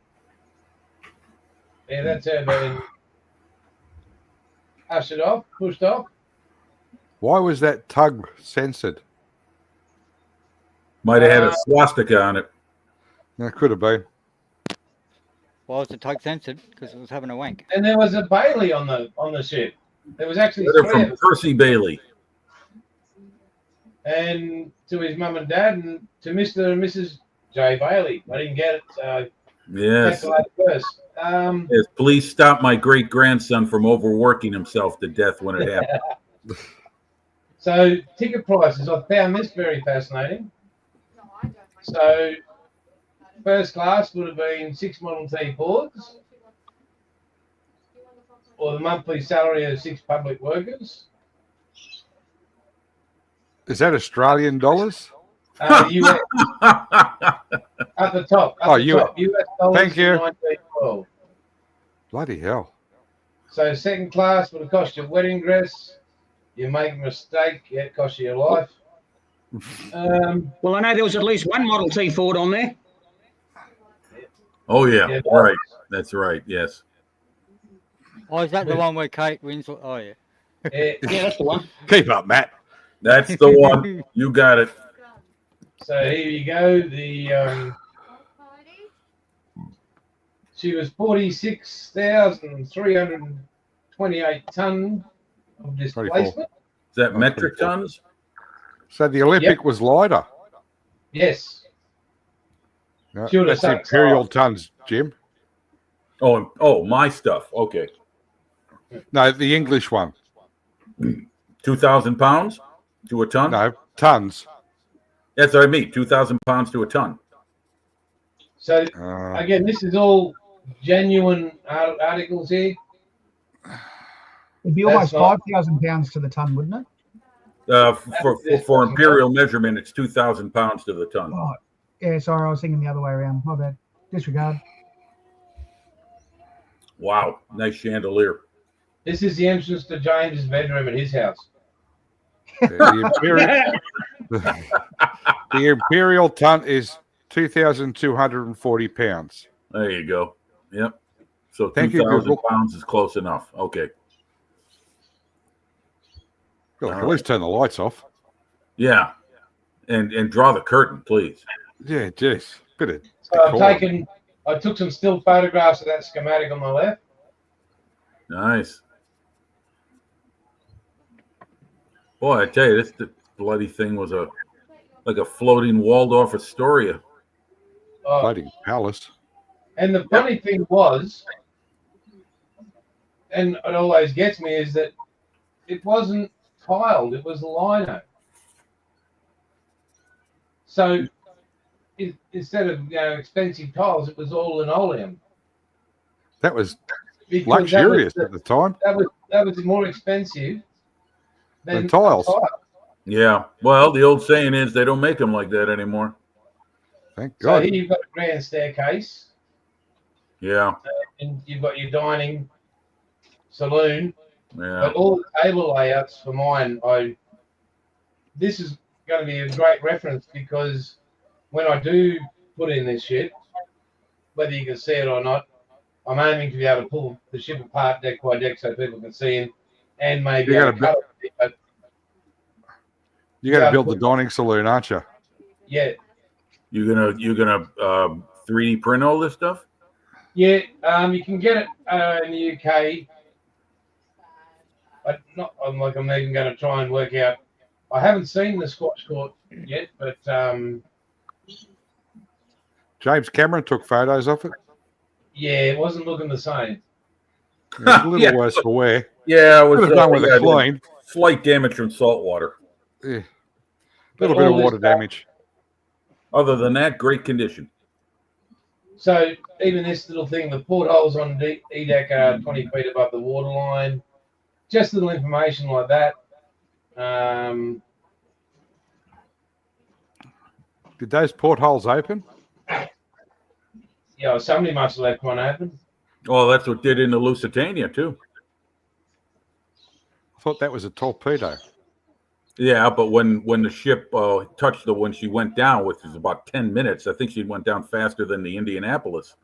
yeah, that's her being ushered off, pushed off. Why was that tug censored? Might have had a swastika on it. That could have been. Why was the tug censored? Because it was having a wank. And there was a Bailey on the ship. There was actually Letter three of from them. Percy Bailey. And to his mum and dad, and to Mr. and Mrs. J. Bailey. I didn't get it, so Yes. that's the last verse. Yes. Please stop my great grandson from overworking himself to death when it happened. So ticket prices, I found this very fascinating. So first class would have been 6 Model T Fords, or the monthly salary of 6 public workers. Is that Australian dollars? US, at the top. Oh, top, US dollars. Thank you. 1912. Bloody hell. So second class would have cost you a wedding dress. You make a mistake, yeah, it costs you your life. Well, I know there was at least one Model T Ford on there. Oh yeah, Yeah. right. That's right. Yes. Oh, is that the one where Kate Winslet? Oh, yeah. Yeah, Yeah, that's the one. Keep up, Matt. That's the one. You got it. so here you go. The she was 46,328 ton of displacement. Is that metric tons? So the Olympic was lighter. Yes. No, Should have that's sunk imperial off. tons, Jim. Oh, my stuff. Okay. No, the English one. 2,000 pounds to a ton? No, tons. That's what I mean. 2,000 pounds to a ton. So Uh, again, this is all genuine articles here. it'd be That's almost not- 5,000 pounds to the ton, wouldn't it? For imperial measurement, it's 2,000 pounds to the ton. Oh, yeah, sorry, I was thinking the other way around. My bad. Disregard. Wow. Nice chandelier. This is the entrance to James's bedroom at his house. the, the imperial ton is 2,240 pounds. There you go. Yep. So Thank you, 2,000 Google. pounds is close enough. Okay. Look, at least turn the lights off. Yeah. And draw the curtain, please. Yeah, jeez. Bit of So decor. I took some still photographs of that schematic on the left. Nice. Boy, I tell you, this bloody thing was like a floating Waldorf Astoria. Oh, Bloody palace. and the funny thing was, and it always gets me, is that it wasn't tiled, it was lino. So instead of expensive tiles, it was all linoleum. That was Because luxurious at the time. That was more expensive than Than tiles. tile. Yeah. Well, the old saying is they don't make them like that anymore. Thank So God. here you've got a grand staircase, Yeah. and you've got your dining saloon. Yeah. But all the table layouts for mine, this is going to be a great reference because when I do put in this shit, whether you can see it or not, I'm aiming to be able to pull the ship apart deck by deck so people can see in, and maybe You able gotta to cut it. But You got to Yeah, build the put- dining saloon, aren't you? yeah, You're gonna 3D print all this stuff? yeah, you can get it in the UK. But not. I'm even going to try and work out. I haven't seen the squash court yet, but James Cameron took photos of it. yeah, it wasn't looking the same. It was a little Yeah. worse for wear. Yeah, it was Could have done with yeah, a clean. slight damage from salt water. Yeah. A But little bit of all this water stuff- damage. Other than that, great condition. So even this little thing, the portholes on deck are 20 feet above the water line. Just little information like that. Did those portholes open? Yeah, somebody must have left one open. Oh, that's what did in the Lusitania too. I thought that was a torpedo. Yeah, but when the ship touched when she went down, which is about 10 minutes, I think she went down faster than the Indianapolis.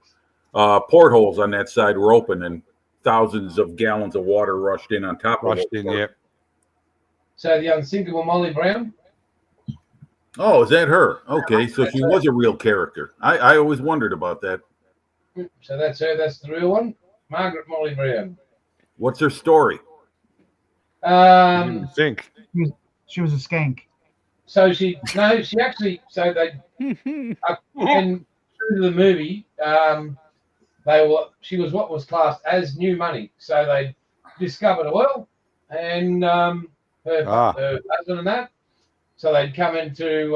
Portholes on that side were open and thousands of gallons of water rushed in on top of Rushed it. in, yeah. So the unsinkable Molly Brown. Oh, is that her? Okay, so she was a real character. I always wondered about that. So that's her. That's the real one, Margaret Molly Brown. What's her story? I didn't think. She was a skank. So she actually so they and through the movie she was what was classed as new money. So they discovered oil and her husband and that. So they'd come into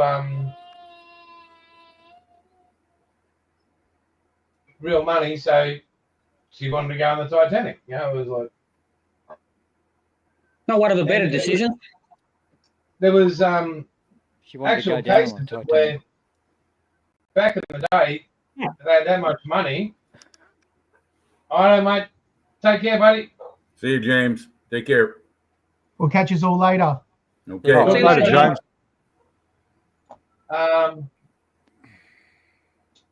real money. So she wanted to go on the Titanic. You know, it was like Not one of the better decisions. there was She wanted actual to go down cases on Titanic. where back in the day they had that much money. All right, mate. Take care, buddy. See you, James. Take care. We'll catch us all later. Okay. Oh, See you later, later. James.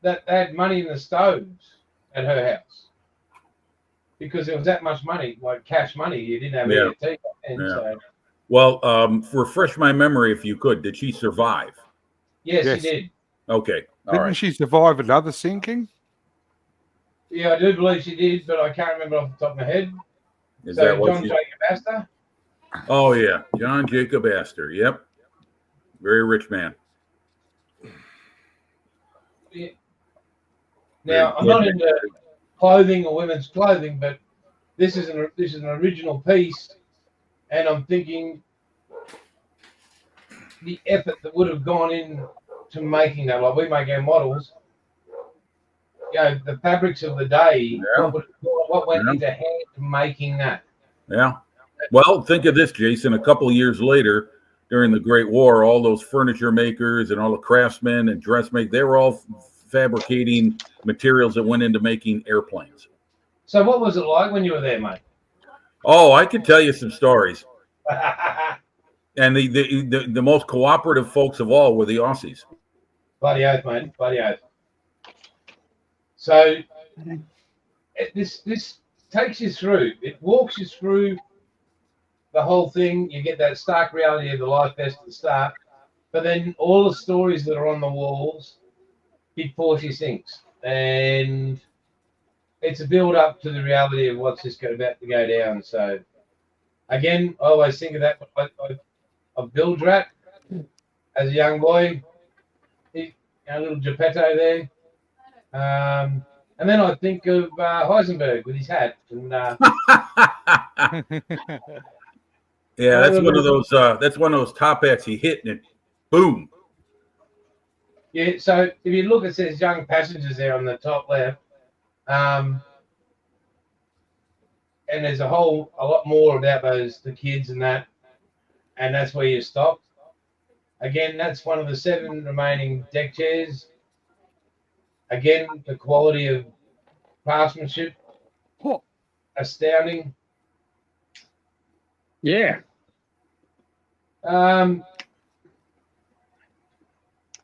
That they had money in the stoves at her house because there was that much money, like cash money. You didn't have Yeah. EFT, and Yeah. so Well, refresh my memory if you could. Did she survive? yes, Yes. he did. Okay. All Didn't right. she survive another sinking? Yeah, I do believe she did, but I can't remember off the top of my head. Is So that what John she? Jacob Astor. Oh yeah, John Jacob Astor. Yep. Very rich man. Yeah. Now I'm not into clothing or women's clothing, but this is an original piece, and I'm thinking the effort that would have gone in to making that. Like we make our models, you know, the fabrics of the day. Yeah. What went Yeah. into hand to making that? Yeah. Well, think of this, Jason. A couple of years later, during the Great War, all those furniture makers and all the craftsmen and dressmakers, they were all fabricating materials that went into making airplanes. So what was it like when you were there, mate? Oh, I could tell you some stories. And the most cooperative folks of all were the Aussies. Bloody oath, mate. Bloody oath. So this takes you through. It walks you through the whole thing. You get that stark reality of the life vest at the start, but then all the stories that are on the walls before she sinks, and it's a build up to the reality of what's just about to go down. So again, I always think of that of Bill Dratt as a young boy. A little Geppetto there. And then I think of Heisenberg with his hat. And Yeah, that's one of those. That's one of those top hats he hit, and it, boom. yeah, so if you look, it says young passengers there on the top left. And there's a lot more about the kids and that. And that's where you stop. Again, that's one of the 7 remaining deck chairs. Again, the quality of craftsmanship, Oh, astounding. Yeah.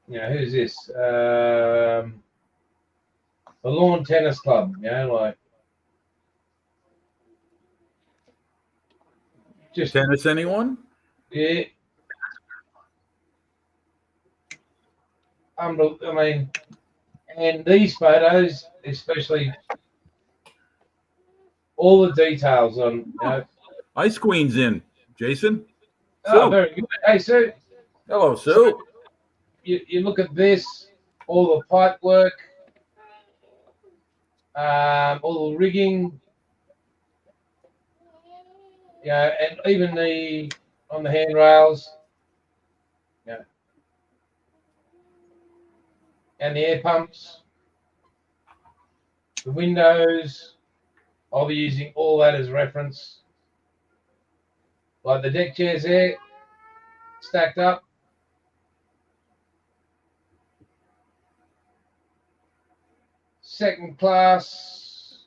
Who's this? The Lawn Tennis Club, like just Tennis, anyone? yeah. I mean, and these photos, especially all the details on. Ice Queen's in, Jason. Oh, Sue. very good. Hey, Sue, Hello, Sue. you look at this, all the pipe work, all the rigging, and even on the handrails, and the air pumps, the windows. I'll be using all that as reference. Like the deck chairs there, stacked up. Second class.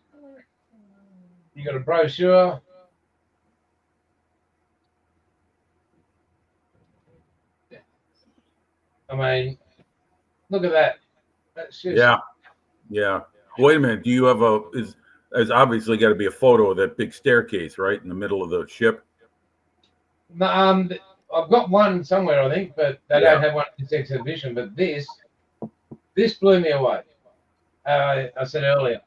You got a brochure. I mean, look at that. That's just Yeah. Wait a minute. Do you have there's obviously got to be a photo of that big staircase right in the middle of the ship? I've got one somewhere, I think, but they don't have one in this exhibition. But this blew me away. I said earlier,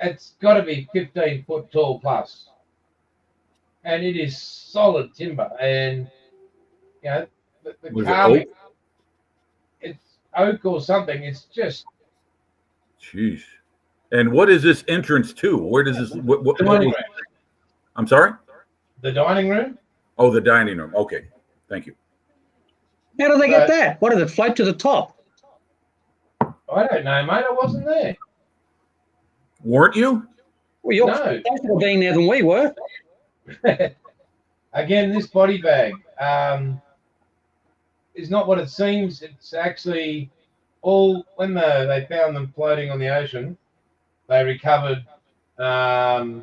it's got to be 15 foot tall plus, and it is solid timber. And the Was it carving, oak? it's oak or something. It's just Jeez. And what is this entrance to? Where does this? What dining room. I'm sorry. The dining room. Oh, the dining room. Okay, thank you. How do they get that? What did it float to the top? I don't know, mate. I wasn't there. Weren't you? Well, you're No. closer to being there than we were. Again, this body bag is not what it seems. It's actually all when they found them floating on the ocean, they recovered the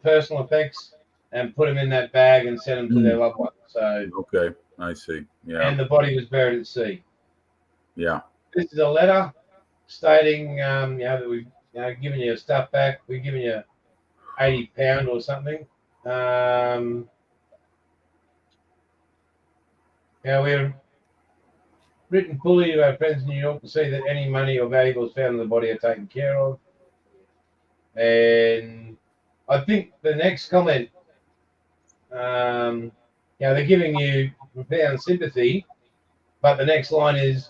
personal effects and put them in that bag and sent them to their loved ones. So, Okay, I see. Yeah, and the body was buried at sea. yeah. This is a letter stating, that we've given you stuff back. We've given you £80 or something. We're written fully to our friends in New York to see that any money or valuables found in the body are taken care of. And I think the next comment, they're giving you profound sympathy, but the next line is,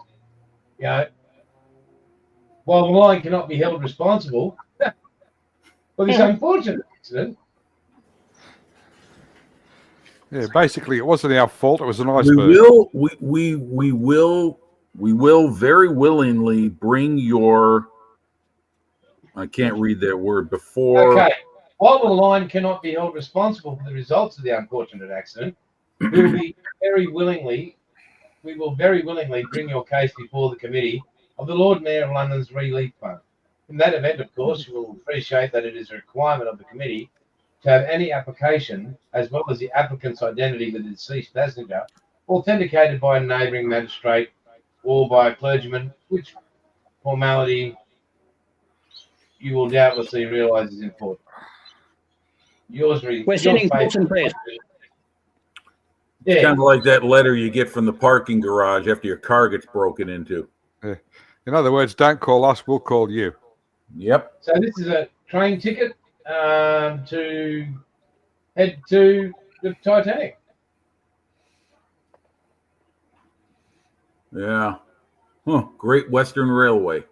while the line cannot be held responsible for this unfortunate accident. Yeah, basically, it wasn't our fault. It was an We iceberg. will very willingly bring your. I can't read that word before. Okay. While the line cannot be held responsible for the results of the unfortunate accident, we will very willingly bring your case before the committee of the Lord Mayor of London's Relief Fund. In that event, of course, you will appreciate that it is a requirement of the committee to have any application, as well as the applicant's identity of the deceased passenger, authenticated by a neighbouring magistrate or by a clergyman, which formality you will doubtlessly realise is important. We're sending thoughts and prayers. It's Yeah. kind of like that letter you get from the parking garage after your car gets broken into. In other words, don't call us, we'll call you. Yep. So this is a train ticket to head to the Titanic. Yeah. Huh. Great Western Railway.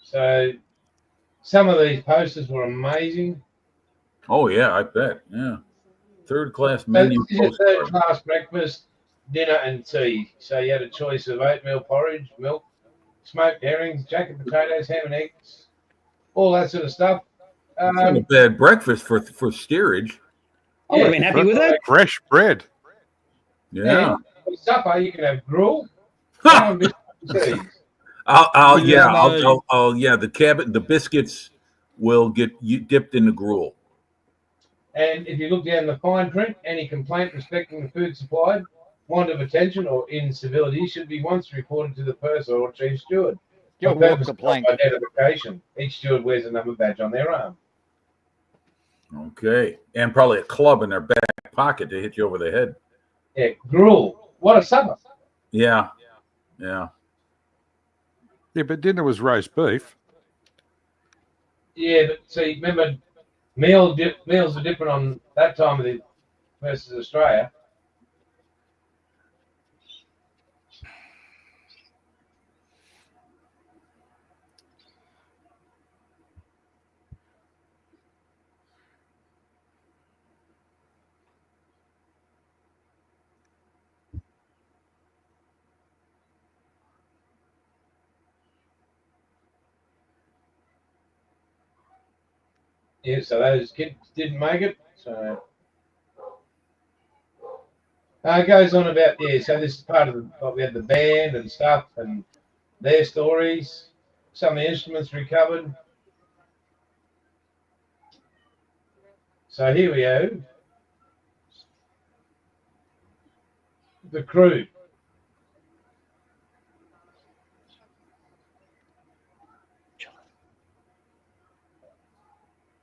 So some of these posters were amazing. Oh yeah, I bet. Yeah. Third class So this menu is your third postcard. class breakfast, dinner and tea. So you had a choice of oatmeal porridge, milk, smoked herrings, jacket potatoes, ham and eggs, all that sort of stuff. It's not a bad breakfast for steerage. I would have been happy with that. Fresh bread. Yeah. For supper, you can have gruel. Ha! and biscuits. The biscuits will get dipped in the gruel. And if you look down the fine print, any complaint respecting the food supplied, want of attention, or incivility should be once reported to the purser or chief steward. You'll For walk purpose the of plank. identification. Each steward wears a number badge on their arm. Okay. And probably a club in their back pocket to hit you over the head. Yeah, gruel. What a supper. Yeah. Yeah. Yeah, but dinner was roast beef. Yeah, but see, remember, meals are different on that time of the versus Australia. Yeah, so those kids didn't make it. So it goes on about so this is part of we had the band and stuff and their stories. Some of the instruments recovered. So here we go. The crew.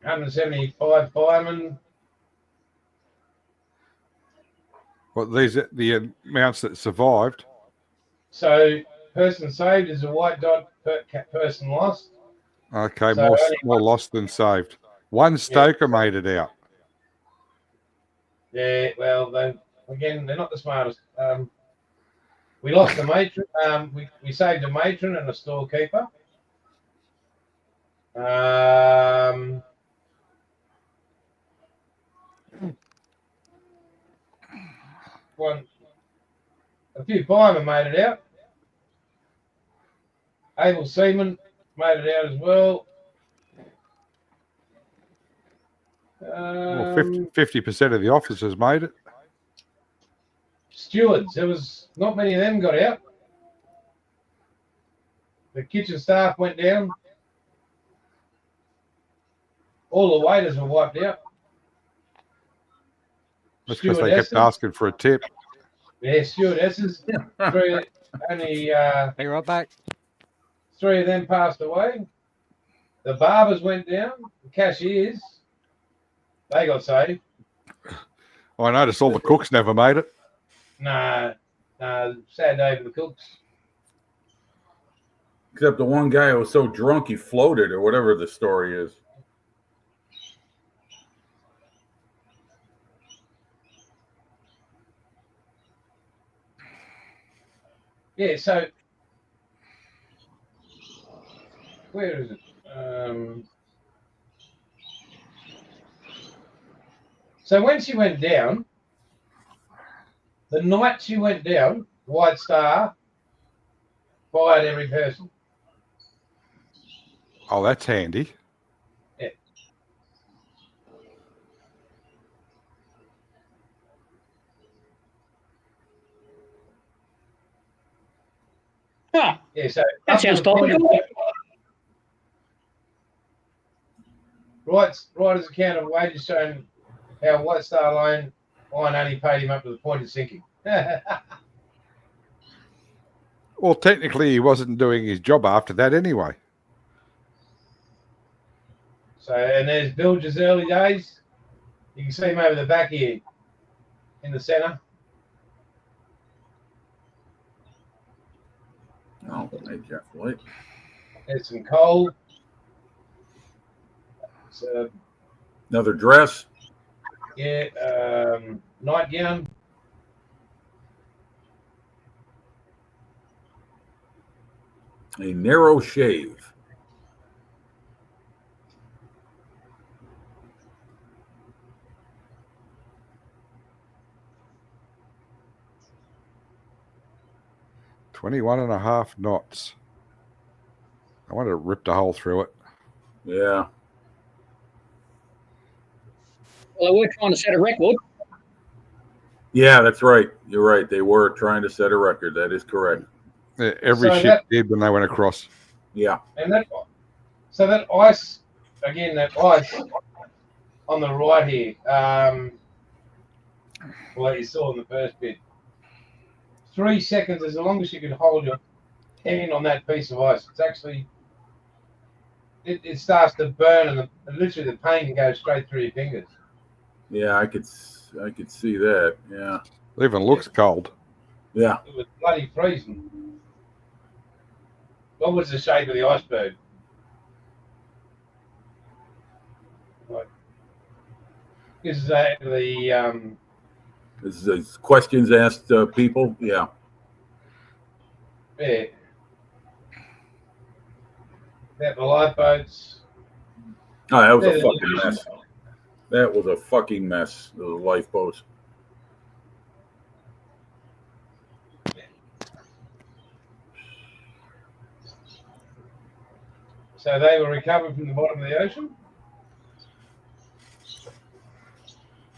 $175 firemen. What these are the amounts that survived. So person saved is a white dot, person lost. Okay, So more lost than saved. One stoker made it out. Yeah, well, they're not the smartest. We lost a matron. We saved a matron and a storekeeper. A few firemen made it out. Able seamen made it out as well. Well, 50% of the officers made it. Stewards, there was not many of them got out. The kitchen staff went down. All the waiters were wiped out. That's because they kept asking for a tip. Yeah, stewardesses. Only Be right back. 3 of them passed away. The barbers went down. The cashiers, they got saved. I noticed all the cooks never made it. Nah, sad day for the cooks. Except the one guy who was so drunk he floated, or whatever the story is. Yeah, so where is it? So when she went down, the night she went down, White Star fired every person. Oh, that's handy. Yeah. Ah, Yeah, so that sounds topical. Writer's account of wages showing how White Star Line only paid him up to the point of sinking. Well, technically, he wasn't doing his job after that anyway. So, and there's Bilge's early days. You can see him over the back here in the centre. Oh, hey, Jeff White. There's some coal. So, Another dress. Nightgown. A narrow shave. .21.5 knots. I want to rip a hole through it. Yeah. Well, we're trying to set a record. Yeah, that's right. You're right. They were trying to set a record. That is correct. Yeah, every So ship that- did when they went across. Yeah. And that ice, again, that ice on the right here, well, you saw in the first bit, 3 seconds is the longest you can hold your hand on that piece of ice. It's actually, it starts to burn, and literally the pain can go straight through your fingers. Yeah, I could see that. Yeah. It even looks cold. Yeah. It was bloody freezing. What was the shape of the iceberg? Like, this is the This is questions asked people. Yeah. yeah. About the lifeboats. Oh, that was Yeah, a fucking mess. That was a fucking mess. The lifeboats. So they were recovered from the bottom of the ocean.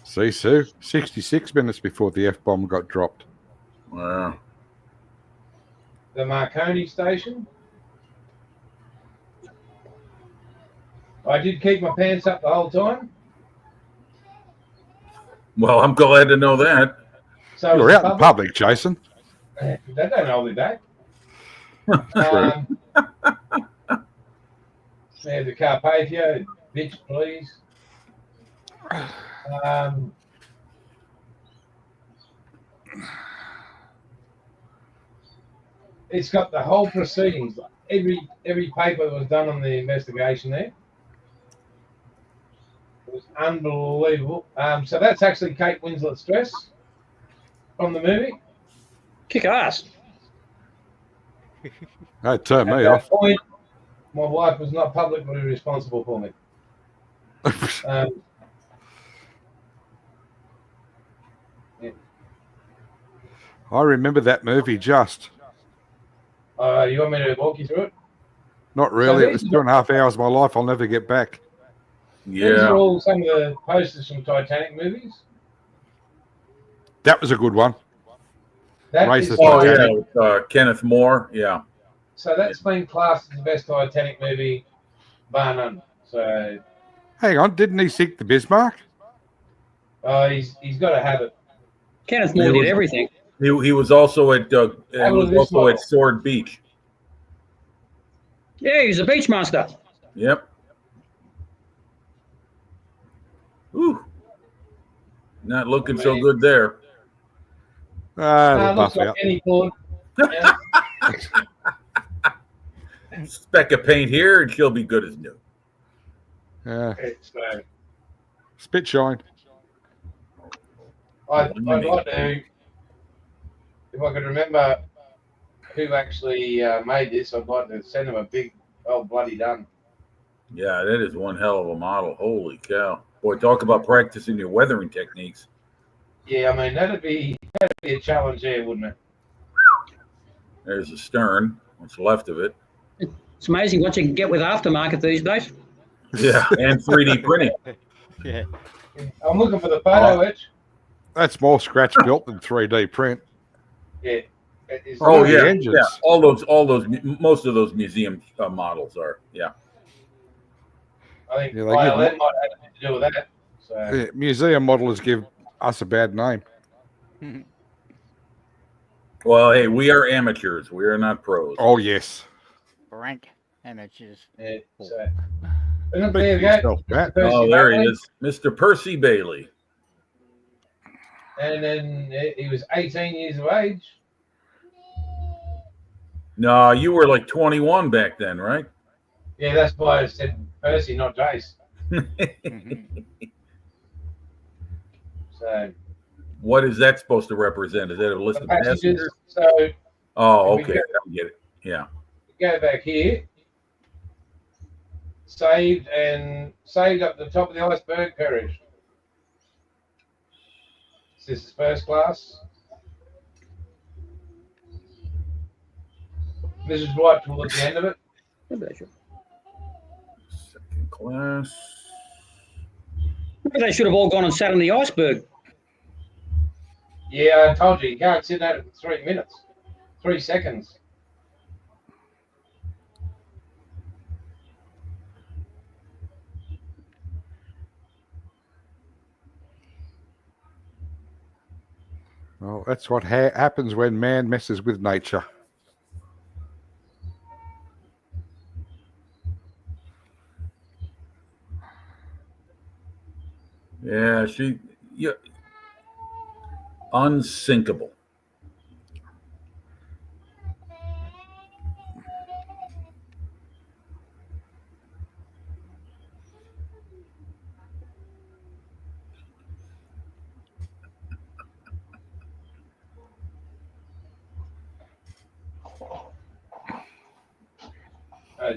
See, Sue, 66 minutes before the F bomb got dropped. Wow. The Marconi station. I did keep my pants up the whole time. Well, I'm glad to know that. So You was were the out in public, Jason. That don't hold me back. True. There's the Carpathia, bitch, please. It's got the whole proceedings, every paper that was done on the investigation there. It was unbelievable. So that's actually Kate Winslet's dress from the movie. Kick ass. That turned At me that off. point, my wife was not publicly responsible for me. I remember that movie just. You want me to walk you through it? Not really. It these was 2.5 hours of my life I'll never get back. These are Yeah. all some of the posters from Titanic movies. That was a good one. That Racist is- Oh Titanic. yeah, with, Kenneth Moore. Yeah. So that's been classed as the best Titanic movie, bar none. So Hang on, didn't he sink the Bismarck? he's got to have it. Kenneth Moore did everything. He was also at Sword Beach. Yeah, he's a beach master. Yep. Ooh. Not looking so good there. Ah, Looks buff like out. any port. Yeah. Speck of paint here, and she'll be good as new. Yeah, It's, spit shine. I'd like to, if I could remember who actually made this, I'd like to send him a big old bloody done. Yeah, that is one hell of a model. Holy cow. Boy, talk about practicing your weathering techniques. Yeah, I mean that'd be a challenge there, wouldn't it? There's the stern, what's left of it. It's amazing what you can get with aftermarket these days. Yeah, and 3D printing. Yeah. I'm looking for the photo etch. That's more scratch built than 3D print. Yeah. It is Oh the yeah, engines. yeah. Most of those museum models are. Yeah. I think Yeah, they give ILM might have something to do with that. So Yeah, museum modelers give us a bad name. Well, hey, we are amateurs. We are not pros. Oh, yes. Rank amateurs. yeah, so and there you go. Yourself, Pat. Percy Oh, there he Bailey. is, Mr. Percy Bailey. And then he was 18 years of age. No, you were like 21 back then, right? Yeah, that's why I said Percy, not Jace. So What is that supposed to represent? Is that a list the of passengers. passengers? So Oh, we okay, go- I get it. Yeah. go back here. Saved up the top of the iceberg, perished. This is first class. This is right towards the end of it. Second Class. Maybe they should have all gone and sat on the iceberg. Yeah, I told you can't sit that for 3 minutes, 3 seconds. Well, that's what happens when man messes with nature. Yeah, unsinkable.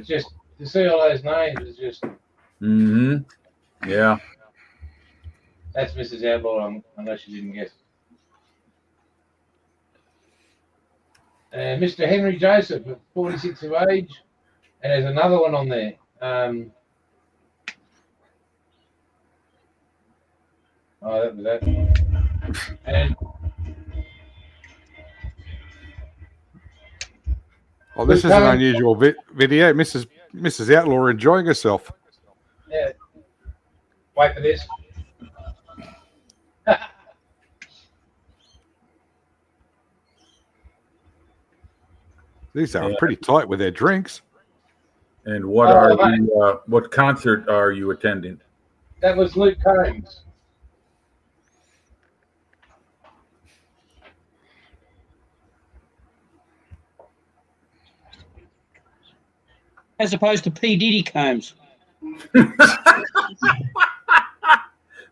Just to see all those names is just Mm-hmm. Yeah. that's Mrs. Outlaw, unless you didn't guess. Mr. Henry Joseph, at 46 of age, and there's another one on there. That was that. And Oh, this is an unusual video. Mrs. Outlaw enjoying herself. yeah, wait for this. These are pretty tight with their drinks. And what what concert are you attending? That was Luke Combs. As opposed to P. Diddy Combs.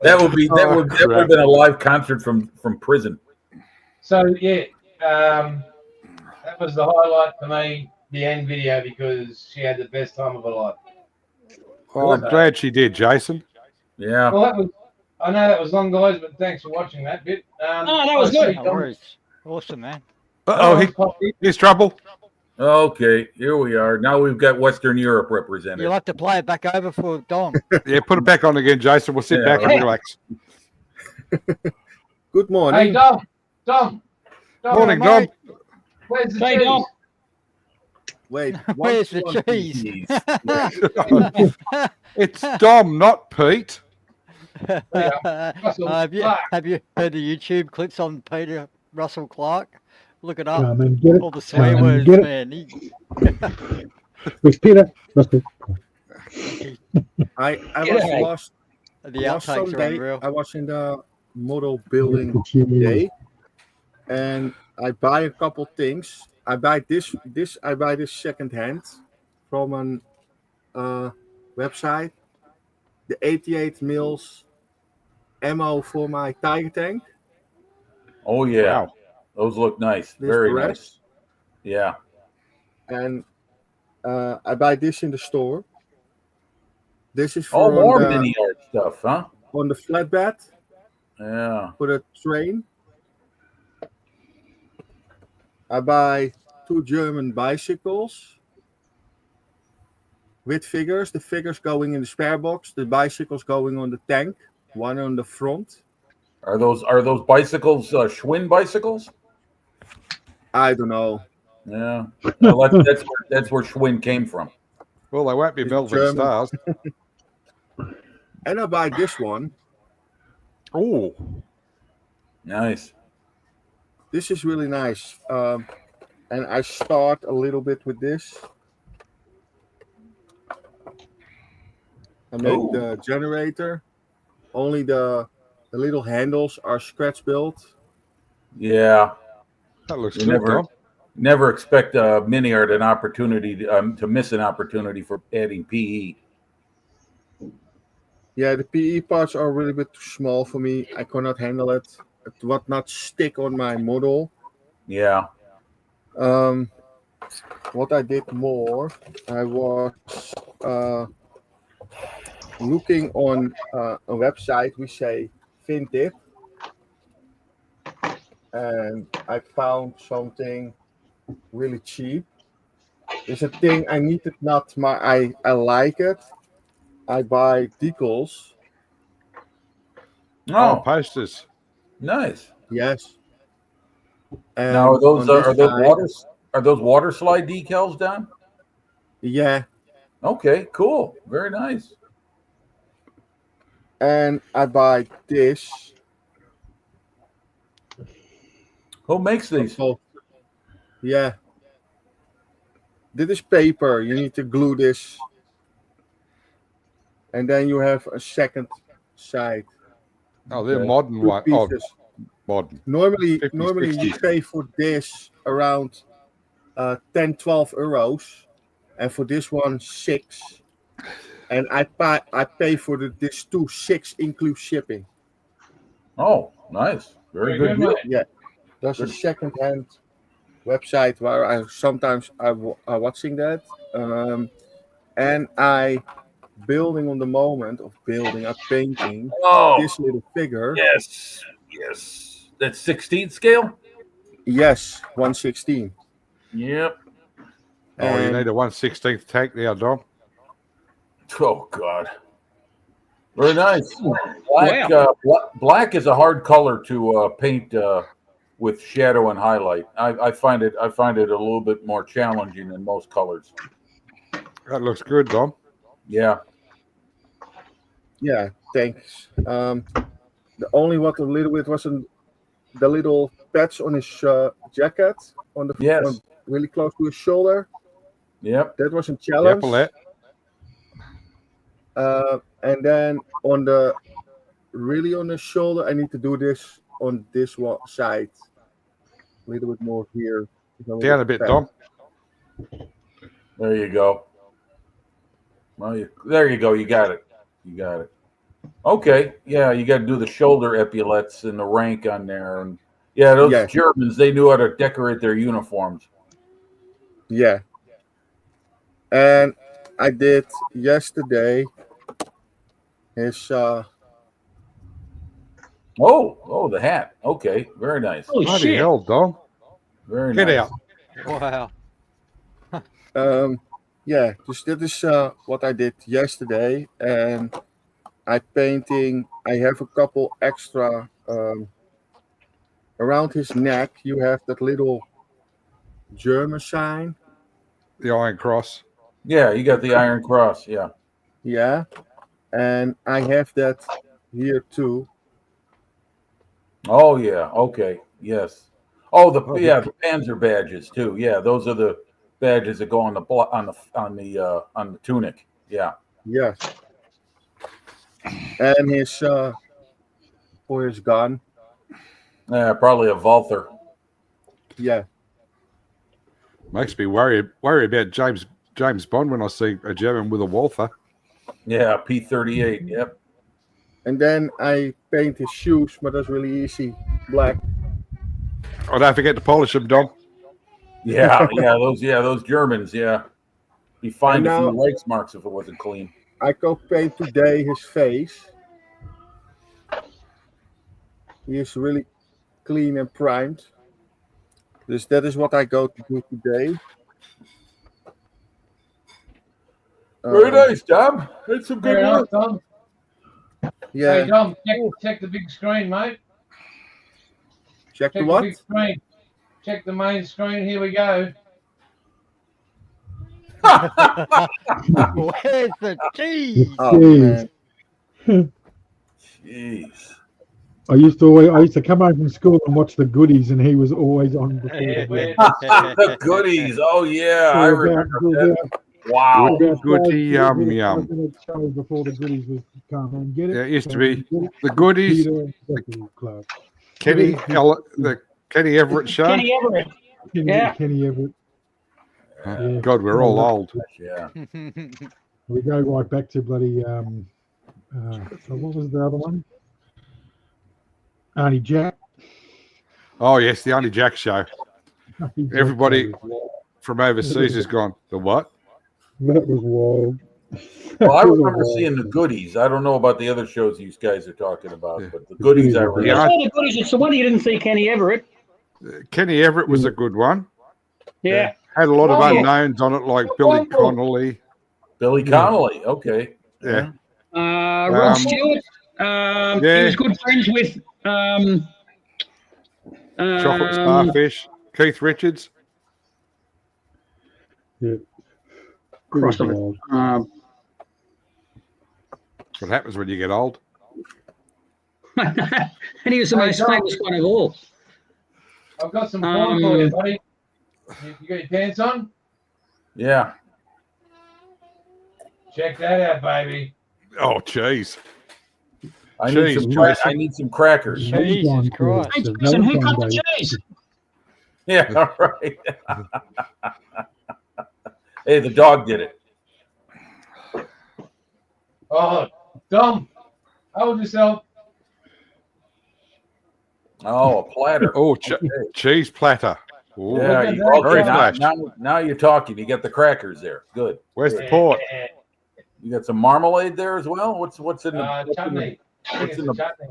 That would have been a live concert from prison. So yeah, that was the highlight for me, the end video, because she had the best time of her life. Oh, I'm glad she did, Jason. Yeah. Well, I know that was long, guys, but thanks for watching that bit. That was good. No worries. Awesome, man. Here's trouble. Okay, here we are. Now we've got Western Europe represented. You'll have to play it back over for Dom. Yeah, put it back on again, Jason. We'll sit back and relax. Good morning. Hey, Dom. Morning, Dom. Where's the Hey, cheese? Dom. Wait, Where's the cheese? It's Dom, not Pete. Russell have you Clark. heard the YouTube clips on Peter Russell Clark? Look it up. Come and get it. All the swear Come words, and get it. man. With Peter Russell. I G'day. was lost The outtakes are Sunday. unreal. I was in the model building Yeah. day, and I buy a couple things. I buy this second hand from an website. The 88 mils ammo for my Tiger tank. Oh yeah, Wow. those look nice. This Very red. nice. Yeah. And I buy this in the store. This is for More on mini art stuff, huh? the flatbed Yeah. for the train. I buy 2 German bicycles with figures. The figures going in the spare box. The bicycles going on the tank. One on the front. Are those bicycles Schwinn bicycles? I don't know. Yeah. Well, that's where Schwinn came from. Well, they won't be It's Melbourne German. Stars. And I buy this one. Oh, Nice. This is really nice. And I start a little bit with this. I make Oh. the generator. Only the little handles are scratch built. Yeah. that looks You good, Dom. never expect a mini art an opportunity to miss an opportunity for adding PE. Yeah, the PE parts are a little bit too small for me. I cannot handle it. It would not stick on my model. Yeah. What I did more, I was looking on a website, we say Vinted, and I found something really cheap. It's a thing I needed not, but I like it. I buy decals. Oh, Oh, posters. nice. Yes. And Now, are those on this are those side- water slide decals, Don? Yeah. Okay, cool. Very nice. And I buy this. Who makes these? Oh, yeah. This is paper. You need to glue this. And then you have a second side. Oh, they're Okay. modern Two one. Oh, pieces. modern. Normally 50s, you 60s. pay for this around 10, 12 euros. And for this one, 6. And I pay for this 2, 6 includes shipping. Oh, nice. Very good deal. mate. Yeah. There's a second-hand website where I sometimes I'm watching that. And I building on the moment of building a painting Oh, this little figure. yes, yes. That's 16th scale. Yes, 1/16. Yep. Oh, you And- need a 1/16th tank now, Dom. Oh God. Very nice. Black, black is a hard color to paint with shadow and highlight. I find it a little bit more challenging than most colors. That looks good, Dom. Yeah. Yeah, thanks. The only what a little bit wasn't the little patch on his jacket on the Yes. on really close to his shoulder. Yep. That was a The challenge. epaulette. And then on the really on the shoulder, I need to do this on this one side. A little bit more here. Down a bit, Dom. There you go. Well, there you go. You got it. You got it. Okay. Yeah, you got to do the shoulder epaulettes and the rank on there. And yeah, those Yeah. Germans, they knew how to decorate their uniforms. Yeah. And I did yesterday his Oh, the hat. Okay. Very nice. Holy Bloody shit. hell, Dom. Very Get nice. out. Wow. yeah, dus dit is what I did yesterday, and I have a couple extra around his neck. You have that little German sign, The Iron Cross. Yeah, you got the Iron Cross. Yeah. yeah, and I have that here too. Oh, yeah. Okay. Yes. Oh, the Oh, the Panzer badges too. Yeah, those are the badges that go on the on the tunic. Yeah. Yes, and his for his gun, Yeah, probably a Walther. yeah. Makes me worry about James Bond when I see a German with a Walther. Yeah, P-38. Yep. And then I paint his shoes, but that's really easy, black. Oh, don't forget to polish them, Dom. Yeah, those Germans. Yeah, you find And a few now- Reichsmarks if it wasn't clean. I go paint today his face. He is really clean and primed. Dus that is what I go to do today. Very nice, Dom. That's some good Very nice, work. Tom. Yeah, Hey, Tom, check the big screen, mate. check Check the the what? big screen. Check the main screen. Here we go. Where's the cheese? Oh, Jeez. man. Jeez. I used to come home from school and watch the goodies, and he was always on before Yeah, the we're- The goodies. Oh yeah, I remember that. Wow. Goody, yum, yum. Show before the goodies was come and get it. Yeah, it used to Come be and get it. the goodies. Peter and Becky Club. The Kenny Everett show. Kenny Everett. Yeah. Kenny Everett. Yeah. God, we're all old. Yeah. We go right back to bloody. So what was the other one? Arnie Jack. Oh yes, the Only Jack show. Arnie Jack Everybody- was wild. From overseas has gone. The what? That was wild. Well, I That was remember wild. seeing the goodies. I don't know about the other shows these guys are talking about, Yeah. but the goodies I Yeah. remember. It's all the goodies. It's the one you didn't see, Kenny Everett. Kenny Everett was a good one. Yeah. Had a lot of Oh, yeah. unknowns on it, like Billy Connolly. Billy Connolly. Okay. Yeah. Rod Stewart. He yeah. was good friends with Chocolate Starfish. Keith Richards. Yeah. Christ, Really wild. That's what happens when you get old. and he was the Hey, most John. famous one of all. I've got some porn for you, buddy. You got your pants on? Yeah. Check that out, baby. Oh, jeez. I Cheese, need some crackers. Jesus Valentine's Christ. Day. Hey, Jason, who cut the Valentine's Day. cheese? Yeah, all right. Hey, the dog did it. Oh, Dom, hold yourself. Oh, a platter. Oh, cheese platter. Ooh. Yeah, Look at you, that. okay, Very now, flash. now you're talking. You got the crackers there. Good. Where's the port? You got some marmalade there as well. What's in the what's in the Chutney. I think what's it's in a the- chutney.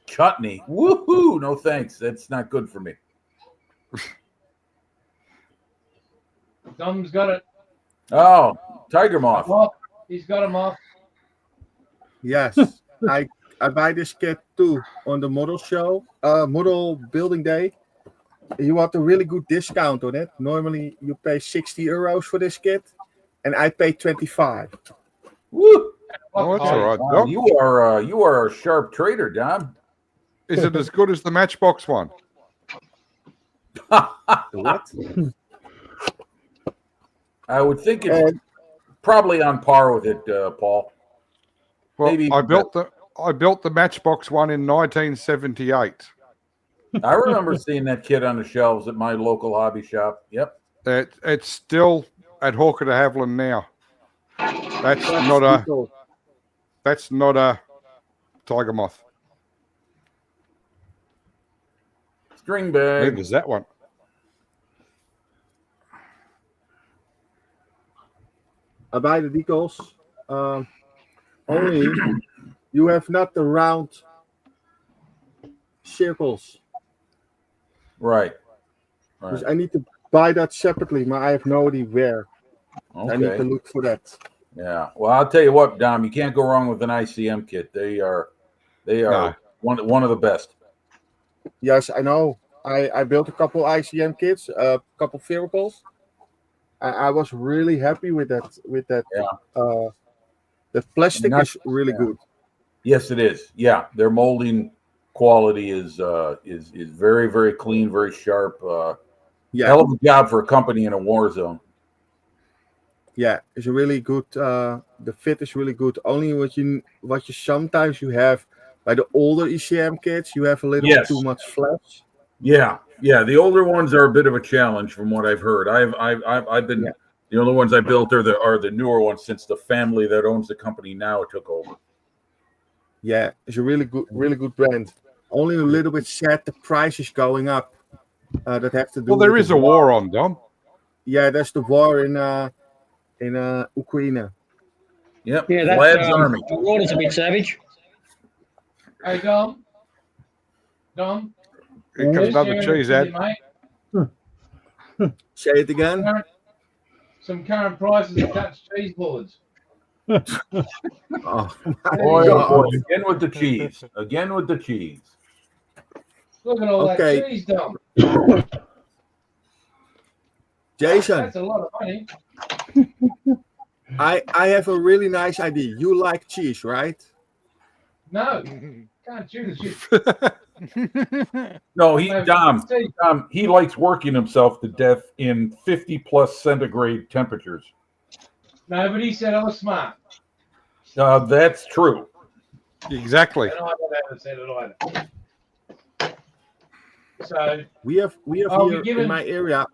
chutney? Woohoo! No thanks. That's not good for me. Dom's got it. Oh, tiger moth. Off. He's got him off. Yes, I buy this kit too on the model show, model building day. You want a really good discount on it. Normally you pay 60 euros for this kit, and I pay 25. Woo! Oh, that's all right, Wow, Doc. you are a sharp trader, Dom. Is it as good as the Matchbox one? What? I would think it's And probably on par with it, Paul. Well, Maybe- I built the Matchbox one in 1978. I remember seeing that kit on the shelves at my local hobby shop. Yep. It's still at Hawker de Havilland now. That's not a tiger moth. String Neither bag. is that one. I buy the decals. Only you have not the round circles. Right. Because I need to buy that separately, but I have no idea where. I need to Okay. look for that. Yeah. Well, I'll tell you what, Dom, you can't go wrong with an ICM kit. They are No. one of the best. Yes, I know. I built a couple ICM kits, a couple vehicles. I was really happy with that. Yeah. The plastic Not- is really good. Yes, it is. Yeah, their molding quality is very, very clean, very sharp. Yeah, Hell of a job for a company in a war zone. yeah, it's a really good. The fit is really good. Only what you sometimes you have by the older ECM kits, you have a little Yes. too much flash. Yeah, yeah. The older ones are a bit of a challenge, from what I've heard. I've been Yeah. the only ones I built are the newer ones since the family that owns the company now took over. Yeah, it's a really good brand. Only a little bit sad the price is going up. That have to do. Well, there with is the a war on, Dom. Yeah, there's the war in Ukraine. Yep. Yeah, Vlad's army. the water's a bit savage. Hey, Dom. Dom. Here comes another share cheese with ad. you, mate. Say it again. Some current prices of Dutch cheese boards. Oh, Boy, God. oh boy, again with the cheese. Again with the cheese. Look at all Okay. that cheese, Dom. Jason, That's a lot of money. I have a really nice idea. You like cheese, right? No, can't chew the cheese. No, No, Dom, cheese. he likes working himself to death in 50+ centigrade temperatures. Nobody said I was smart. That's true. Exactly. And I haven't said it either. So, We have Are we here given- in my area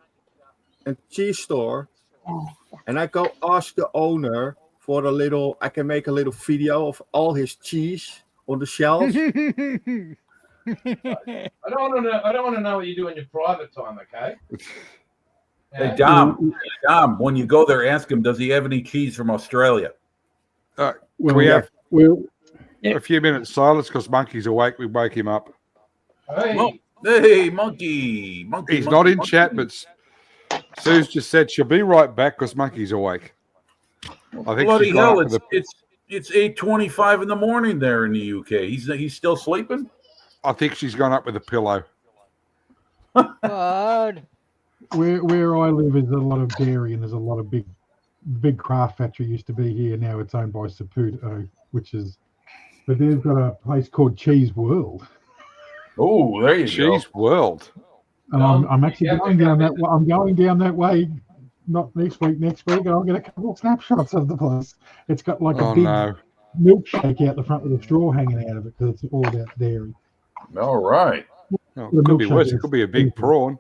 a cheese store, and I go ask the owner for a little. I can make a little video of all his cheese on the shelves. I don't want to know what you do in your private time, okay? Hey, Yeah? Dom, when you go there, ask him, does he have any cheese from Australia? Well, we have well, a few minutes silence because Monkey's awake. We wake him up. Hey, Well, hey, monkey. He's not in chat, but Sue's just said she'll be right back because Monkey's awake. I think Bloody she's gone hell, up with it's It's 8:25 in the morning there in the UK. He's still sleeping. I think she's gone up with a pillow. What? Where I live is a lot of dairy, and there's a lot of big craft factory used to be here. Now it's owned by Saputo, but they've got a place called Cheese World. Oh, there you go. Cheese World. And I'm actually going down that way. I'm going down that way, not next week, and I'll get a couple of snapshots of the place. It's got like a big milkshake out the front with a straw hanging out of it because it's all about dairy. All right. Oh, it could be worse. It could be a big prawn.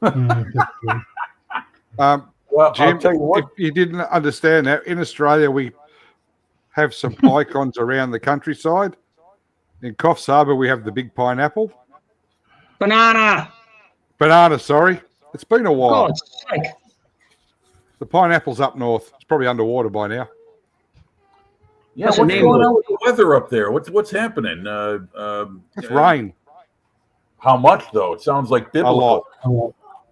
Yeah, that's true. Well, Jim, I'll tell you what. if you didn't understand that, in Australia we have some icons around the countryside. In Coffs Harbour we have the big pineapple. Banana. Banana, sorry. It's been a while. God's sake. The pineapple's up north. It's probably underwater by now. Yeah, That's what's an going animal. on with the weather up there? What's happening? It's rain. How much though? It sounds like biblical.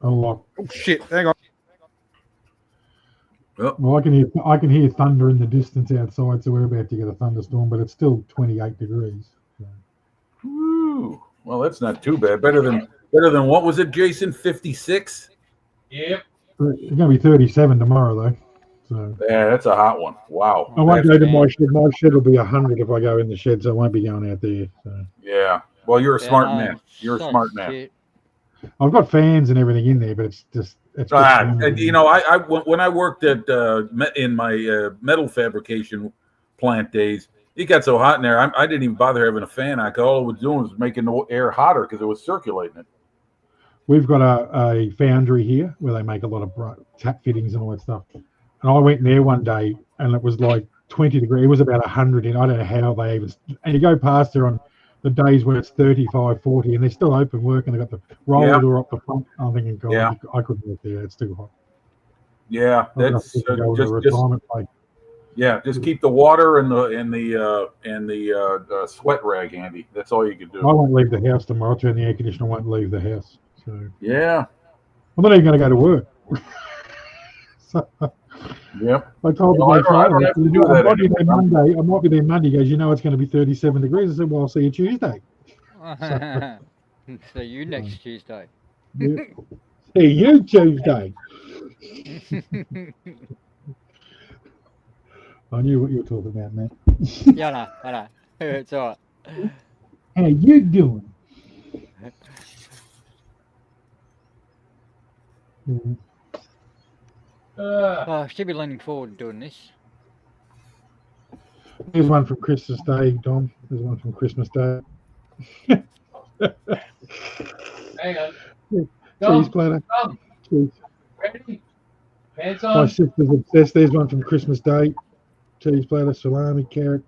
A lot. Oh, shit. Hang on. Well, I can hear thunder in the distance outside, so we're about to get a thunderstorm, but it's still 28 degrees. So. Ooh, well, that's not too bad. Better than what was it, Jason? 56. Yep. It's going to be 37 tomorrow, though. So Yeah, that's a hot one. Wow. I won't go to my shed. My shed will be 100 if I go in the shed, so I won't be going out there. So. Yeah. Well, you're a smart Yeah, man. You're a so smart man. shit. I've got fans and everything in there, but it's just You know, I when I worked at in my metal fabrication plant days, it got so hot in there. I didn't even bother having a fan. All it was doing was making the air hotter because it was circulating it. We've got a foundry here where they make a lot of tap fittings and all that stuff. And I went in there one day and it was like 20 degrees. It was about 100 in. I don't know how they even. And you go past there on the days where it's 35, 40, and they're still open working. They've got the roller door up the front. I'm thinking, God, Yeah. I couldn't work there. It's too hot. Yeah, I'm gonna that's have to go to a just retirement place. yeah. Just keep the water and the sweat rag handy. That's all you can I do. won't leave the house tomorrow. I'll turn the air conditioner. I won't leave the house. So Yeah. I'm not even going to go to work. So Yep. I told Well, I the don't have to do that I might be there anymore. Monday. I might be there Monday. He goes, you know, it's going to be 37 degrees. I said, well, I'll see you Tuesday. See you next Tuesday. Yeah. See you Tuesday. I knew what you were talking about, man. Yeah, I know. It's all right. How you doing? Mhm. Oh, I should be leaning forward and doing this. There's one from Christmas Day, Dom. There's one from Christmas Day. Hang on. Cheese Dom, platter. Dom, Cheese. ready? Pants My on. sister's obsessed. There's one from Christmas Day. Cheese platter, salami, carrot.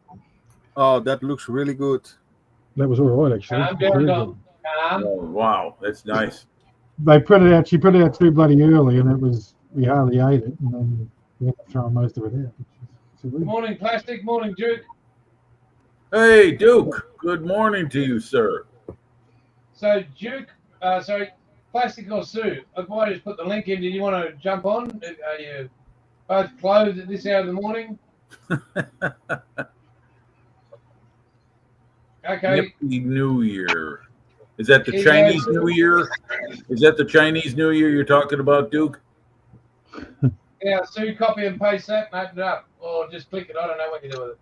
Oh, that looks really good. That was all right, actually. Calm Very down, good. Dom. Calm. Oh, wow, that's nice. They put it out. She put it out too bloody early, and we hardly ate it, and then we had to throw most of it out. Good morning, Plastic. Morning, Duke. Hey, Duke. Good morning to you, sir. So, Duke, Plastic or Sue? I might just put the link in. Do you want to jump on? Are you both closed at this hour of the morning? Okay. Happy New Year. Is that the Hey, Chinese guys. New Year? Is that the Chinese New Year you're talking about, Duke? Yeah, Sue, copy and paste that and open it up. Or just click it. I don't know what you do with it.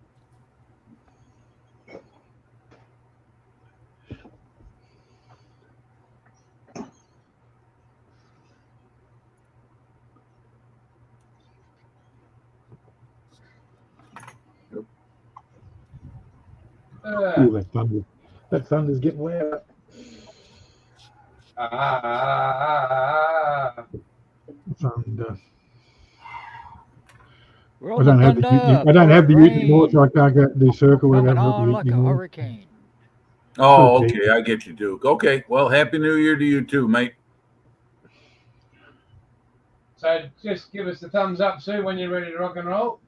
Ooh, that thunder. That thunder's getting loud. Thunder. We're I on don't the have the thunder. Ute. I don't have the Ute Rain anymore, so I can't go and do circle. I coming haven't got on the like Ute a anymore. hurricane. Oh, Okay. okay. I get you, Duke. Okay. Well, Happy New Year to you too, mate. So just give us the thumbs up, Sue, when you're ready to rock and roll.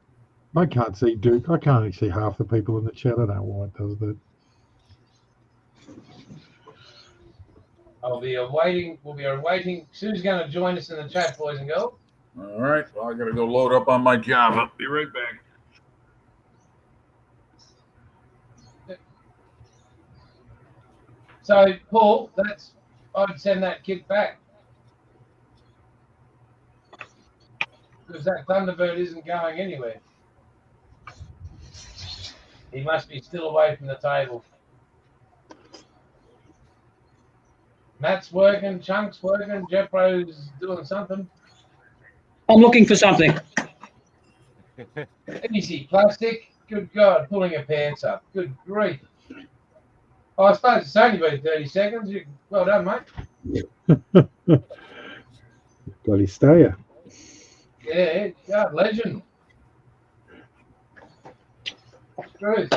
I can't see Duke. I can't even see half the people in the chat. I don't know why it does that. We'll be awaiting. Sue's going to join us in the chat, boys and girls. All right. Well, I got to go load up on my Java. Be right back. So, Paul, I'd send that kit back. Because that Thunderbird isn't going anywhere. He must be still away from the table. Matt's working, Chunk's working, Jeffro's doing something. I'm looking for something. Easy, Plastic. Good God, pulling your pants up. Good grief. Oh, I suppose it's only been 30 seconds. Well done, mate. Bloody stayer. Yeah, God, legend. Truth.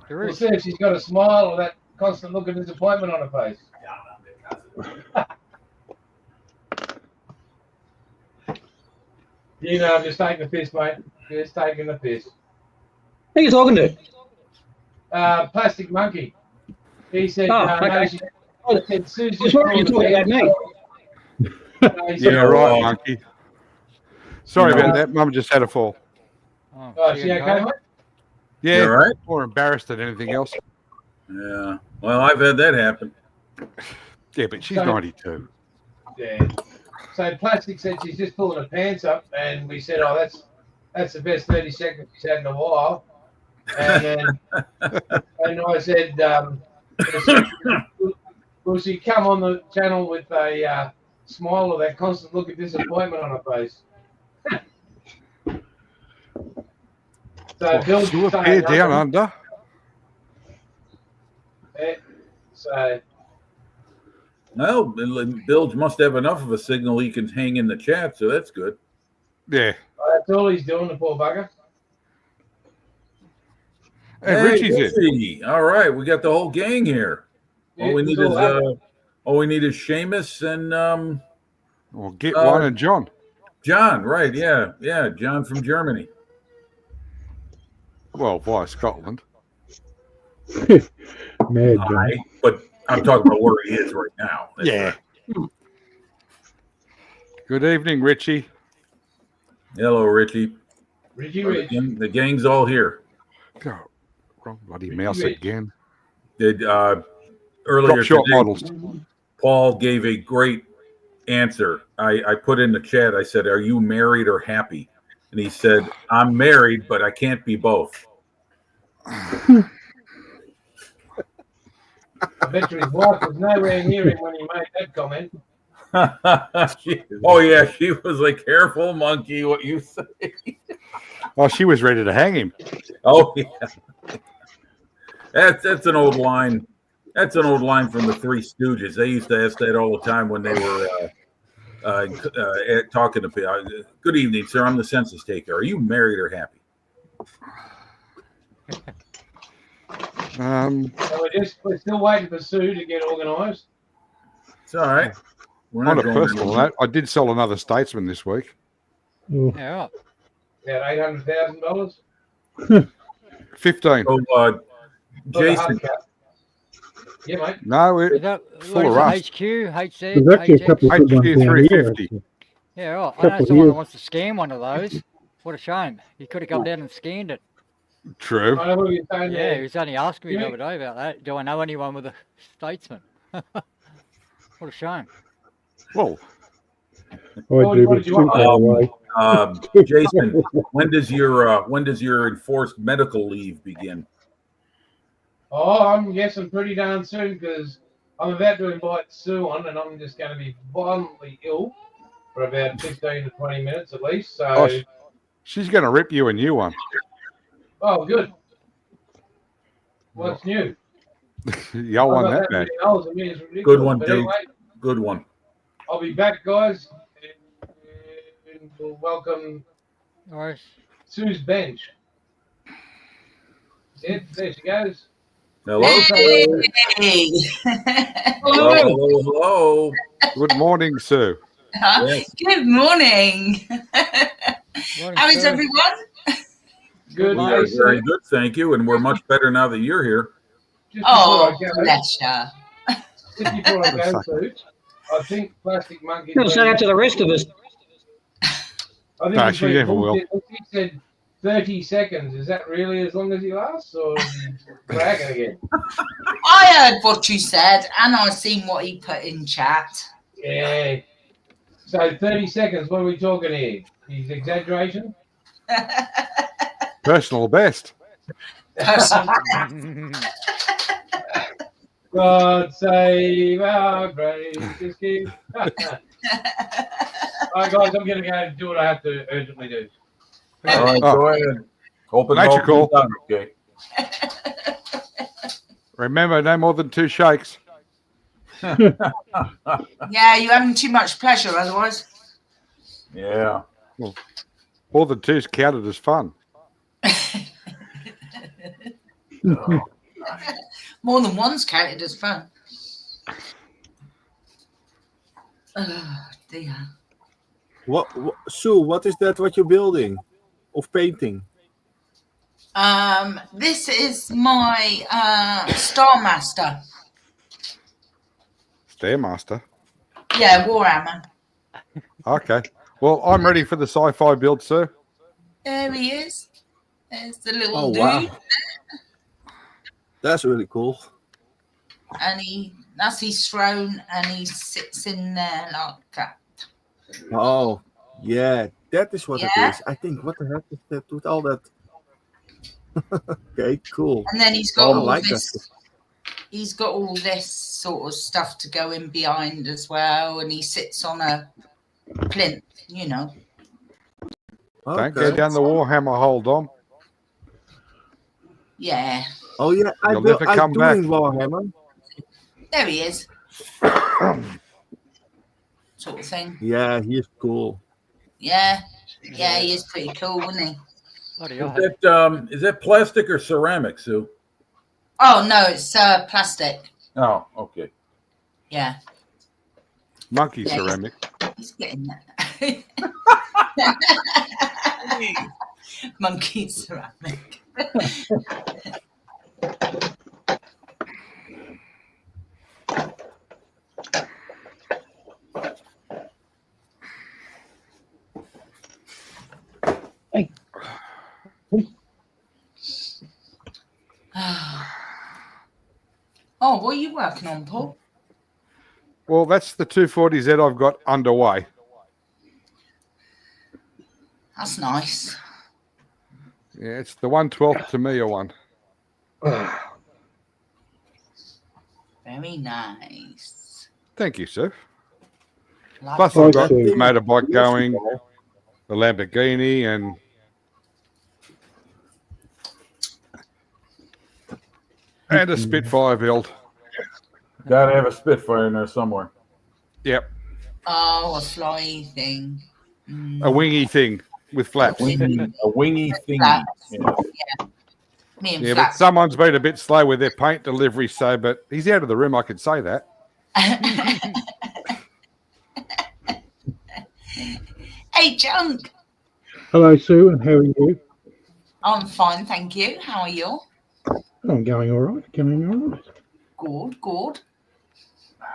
We'll see if she's got a smile or that constant look of disappointment on her face. You know, I'm just taking the piss, mate. Just taking the piss. Who are you talking to? Plastic Monkey. He said, Oh, no, okay. she said, Susie. Just wondering you're talking about me. No, he said, Yeah, right, monkey. Sorry You know- about that. Mum just had a fall. Oh, is she okay, mate? Yeah, You all right? more embarrassed than anything else. Yeah. Well, I've had that happen. Yeah, but she's So- 92. Yeah. So Plastic said she's just pulling her pants up, and we said, "Oh, that's the best 30 seconds she's had in a while." And then, and I said, "Will she come on the channel with a smile or that constant look of disappointment on her face?" So Bill's She was saying here down nothing. under. Yeah. So Well, Bilge must have enough of a signal he can hang in the chat, so that's good. Yeah. that's all he's doing, the poor bugger. And Hey, Richie's in. Richie. All right, we got the whole gang here. All we Yeah, need it's is all Seamus and Well, get one and John. John. Right? Yeah, John from Germany. Well, via Scotland. Mad John. Right, but I'm talking about where he is right now. That's Yeah. right. Good evening, Richie. Hello, Richie. Richie The Rich. gang's all here. God, wrong bloody mouse again. Did earlier Drop shot today, models. Paul gave a great answer. I put in the chat, I said, "Are you married or happy?" And he said, "I'm married, but I can't be both." I bet you his wife was nowhere near him when he made that comment. Oh yeah, she was like, "Careful, monkey, what you say." Oh, she was ready to hang him. Oh yeah, that's an old line. That's an old line from the Three Stooges. They used to ask that all the time when they were talking to people. Good evening, sir. I'm the census taker. Are you married or happy? So we're still waiting for Sue to get organised. It's all right. We're On not a going personal anywhere. note, I did sell another statesman this week. Oh, Yeah, right. About $800,000. 15. So, For the Jason, hubcap. Yeah, mate. No, Is it, that full what of is rust. it, HQ, HZ, there's actually a HX? couple of good ones HQ down here. 350. actually. Yeah, right. I know couple someone here. that wants to scan one of those. What a shame. You could have come down and scanned it. True. I know what you're saying Yeah, there. he was only asking me the Yeah. other day about that. Do I know anyone with a statesman? What a shame. Well, I What do, did but you too want? far away. Jason, when does your enforced medical leave begin? Oh, I'm guessing pretty darn soon because I'm about to invite Sue on and I'm just going to be violently ill for about 15 to 20 minutes at least. So, oh, she's going to rip you a new one. good. What's new? Y'all want that bad. Everything else, I mean, it's ridiculous. Good one, But Duke. anyway, Good one. I'll be back, guys. And we'll welcome All right. Sue's bench. Yeah, there she goes. Hello. Hey. Hello. Hello. Hello. Good morning, Sue. Yes. Good morning. Morning, How is Sue. everyone? Good We day, are Sue. very good, thank you, and we're much better now that you're here. Just Oh, before I go, pleasure. just before I go, Sue, I think Plastic Monkey. You'll say that to the rest of us. I think No, it's she been never will. bullshit. He said 30 seconds. Is that really as long as he lasts, or is he bragging again? I heard what you said, and I seen what he put in chat. Yeah. So 30 seconds. What are we talking here? Is exaggeration? Personal best. God save our gracious King. All right, guys, I'm going to go do what I have to urgently do. All right, go ahead. Open Nature it call. done, okay. Remember, no more than 2 shakes. Yeah, you're having too much pleasure otherwise. Yeah. More than 2's counted as fun. More than one's counted as fun. Oh dear. What Sue, what is that what you're building? Of painting? This is my Star Master. Stairmaster. Yeah, Warhammer. Okay. Well, I'm ready for the sci-fi build, sir. There he is. There's the little Oh dude. wow. That's really cool. And that's his throne, and he sits in there like that. Oh, yeah, that is what Yeah. it is. I think, what the heck is that with all that? Okay, cool. And then he's got Oh, I all like this. that. He's got all this sort of stuff to go in behind as well, and he sits on a plinth, you know. Don't go Okay. down the Warhammer hole, Dom. Yeah, Oh yeah, You'll never I'm come back. doing Warhammer. there he is. Sort of thing. Yeah, he is cool. Yeah, yeah, he is pretty cool, isn't he? Bloody hell. Is that plastic or ceramic, Sue? Oh no, it's plastic. Oh, okay. Yeah, Monkey Yeah. ceramic. he's getting that. Monkey ceramic. Oh, what are you working on, Paul? Well, that's the 240Z I've got underway. That's nice. Yeah, it's the 112th Tamiya one. Very nice. Thank you, sir. Like Plus, it. I've got Okay. the motorbike going, the Lamborghini, and a Spitfire build. Gotta have a Spitfire in there somewhere. Yep, Oh, a fly thing. Mm. a wingy thing with flaps. A wingy thingy. Flaps. Yeah. Me and Yeah, but Flaps. someone's been a bit slow with their paint delivery, so, but he's out of the room, I could say that. Hey, Junk. Hello, Sue, and how are you? I'm fine, thank you. How are you? I'm going all right. Going all right. Good, good.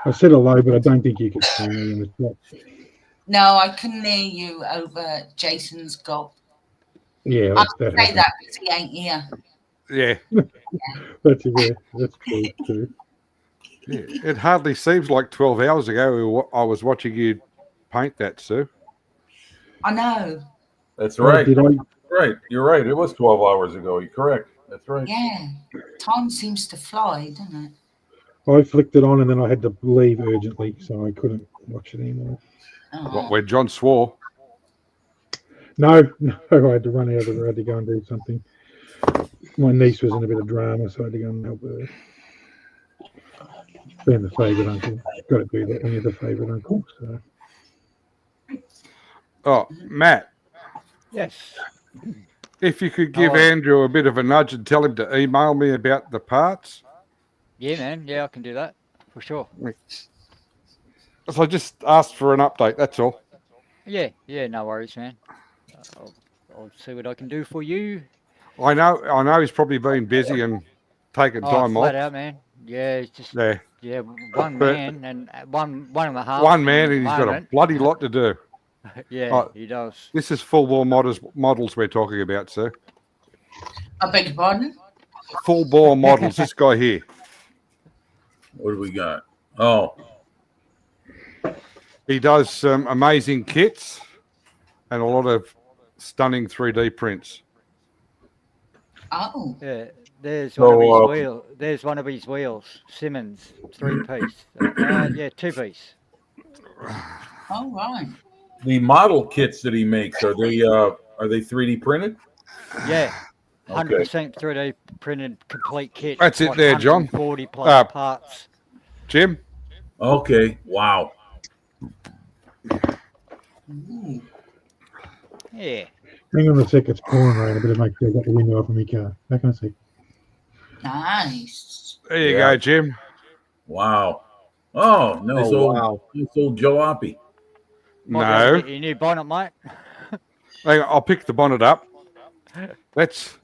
I said hello, but I don't think you can see me in the chat. No, I couldn't hear you over Jason's gob. Yeah, I that say happens. that because he ain't here. Yeah. That's cool too. Yeah, it hardly seems like 12 hours ago I was watching you paint that, Sue. I know. That's right. Did I? Right. You're right. It was 12 hours ago. You're correct. That's right. Yeah. Time seems to fly, doesn't it? I flicked it on and then I had to leave urgently, so I couldn't watch it anymore. Oh. What, where John swore. No, I had to run out of there. I had to go and do something. My niece was in a bit of drama, so I had to go and help her. Being the favourite uncle, got to do that when you're the favourite uncle. So Oh, Matt, Yes. if you could give Oh. Andrew a bit of a nudge and tell him to email me about the parts. Yeah, man. Yeah, I can do that for sure. So I just asked for an update, that's all. Yeah, yeah, no worries, man. I'll see what I can do for you. I know he's probably been busy and taking time flat off. out, man. Yeah, it's just Yeah. yeah, one But- man and one and a half. One man at and the he's got a moment. bloody lot to do. Yeah, Oh. he does. This is full bore models we're talking about, sir. I beg your pardon? Full bore models. This guy here. What do we got? Oh, He does some amazing kits and a lot of stunning 3D prints. Oh, Yeah, there's So, one of his wheels. There's one of his wheels. Simmons, 3-piece. Yeah, 2-piece. all right. the model kits that he makes, are they 3D printed? Yeah, Okay. 100% 3D printed complete kit. That's it there, John. 40 plus Uh, parts. Jim? Okay. Wow. Ooh. Yeah. Hang on a sec, it's pouring rain. I better make sure I got the window open my car. Back on a sec. Nice. There you Yeah. go, Jim. Wow. Oh, nice wow. old jalopy. Might be able to No. get your new bonnet, mate. Hang on, I'll pick the bonnet up. That's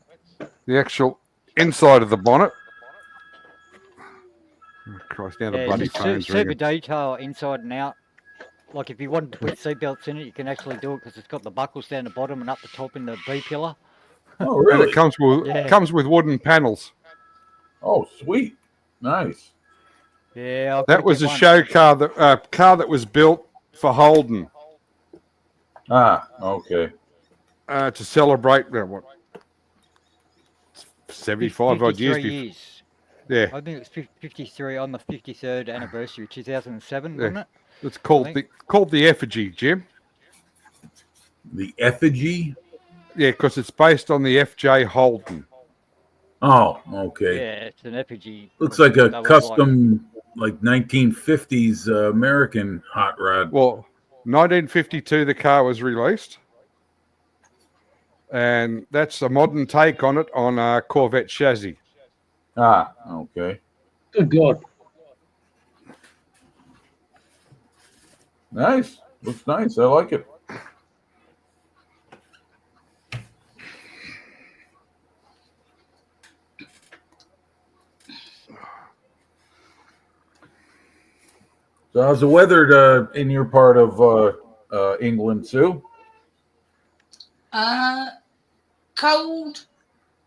the actual inside of the bonnet. Oh, Christ, now the Yeah, bloody it's phone's super ringing. detail inside and out. Like if you wanted to put seatbelts in it, you can actually do it because it's got the buckles down the bottom and up the top in the B pillar. Oh, And really? it comes with Yeah. wooden panels. Oh, sweet. Nice. Yeah, I've That gotta was get a one. show car that was built for Holden Ah, okay. to celebrate what 75 odd 53 years before. years. Yeah, I think it was 53 on the 53rd anniversary, 2007, Yeah. wasn't it? it's called think- the effigy, Jim. The effigy. Yeah, because it's based on the FJ Holden. Oh, okay. Yeah, it's an effigy. Looks like a That was custom, like 1950s American hot rod. Well, 1952 the car was released, and that's a modern take on it on a Corvette chassis. Ah, okay. Good God. Nice. Looks nice. I like it. So how's the weather in your part of England, Sue? Cold,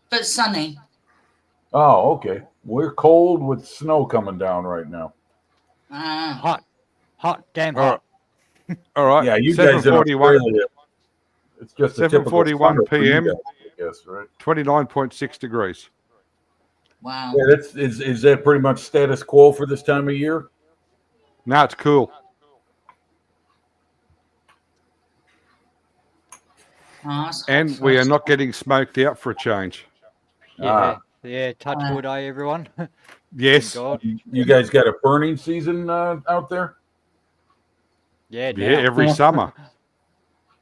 but sunny. Oh, okay. We're cold with snow coming down right now. Hot, damn All hot. right. All right. Yeah, you guys in 7:41, Australia, it's just a typical 7:41 summer for you PM. guys, I guess, right? 29.6 degrees. Wow. Yeah, is that pretty much status quo for this time of year? Now it's cool. Oh, that's And we are not getting smoked out for a change. Yeah, yeah, touch wood, everyone. Yes. God. You guys got a burning season out there? Yeah, Yeah, now. every summer.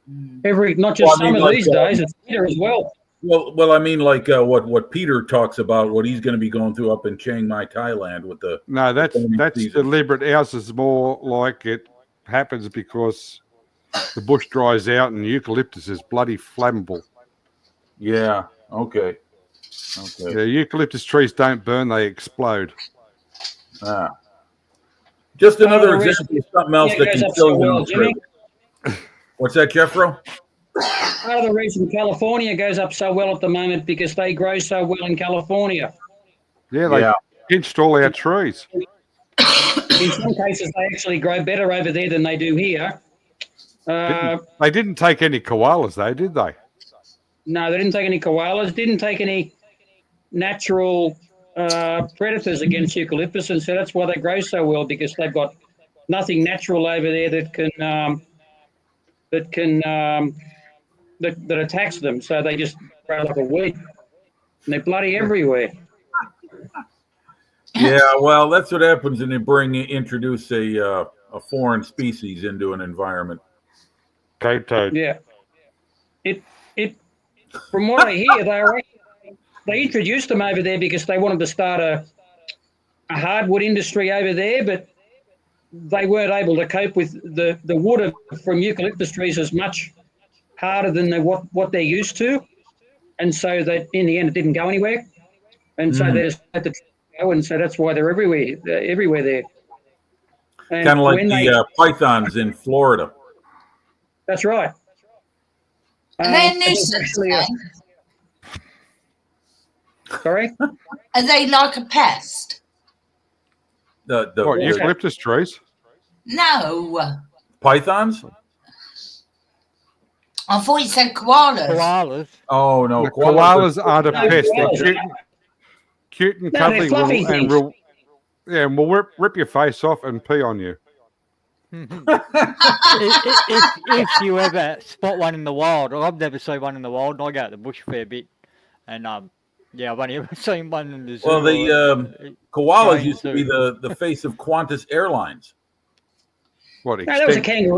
Not just Well, I mean, summer like, these days, it's winter as well. Well, I mean, like what Peter talks about, what he's going to be going through up in Chiang Mai, Thailand, with the No, that's burning season. deliberate. Ours is more like it happens because the bush dries out and eucalyptus is bloody flammable. Yeah. Okay. Okay. Yeah, eucalyptus trees don't burn; they explode. Ah. Just another the example of something else Yeah, it that goes can up kill so you. well, Jimmy. What's that, Jeffro? Part of the reason California goes up so well at the moment because they grow so well in California. Yeah, they Yeah. pinched all our trees. In some cases, they actually grow better over there than they do here. They didn't take any koalas, though, did they? No, they didn't take any koalas, didn't take any natural predators against eucalyptus, and so that's why they grow so well, because they've got nothing natural over there that attacks them. So they just grow like a weed, and they're bloody everywhere. Yeah, well, that's what happens when you introduce a foreign species into an environment. Cape toad. Yeah, it. From what I hear, they introduced them over there because they wanted to start a hardwood industry over there, but they weren't able to cope with the wood from eucalyptus trees as much harder than what they're used to, and so that in the end it didn't go anywhere, and so they just had to go, and so that's why they're everywhere there. And Kind of like when the pythons in Florida. That's right. Are they a it's nuisance actually then? sorry? Are they like a pest? The What, Yeah. eucalyptus trees? No. pythons? I thought you said koalas. Koalas. Oh no, The koalas aren't a No, pest. They're koalas. cute and No, they're cuddly fluffy and things. will, yeah, and will rip your face off and pee on you. if you ever spot one in the wild, I've never seen one in the wild. And I go to the bush a fair bit, and yeah, I've only ever seen one in the zoo. Well, the koalas Train used to be the face of Qantas Airlines. What, No, that was a extinct?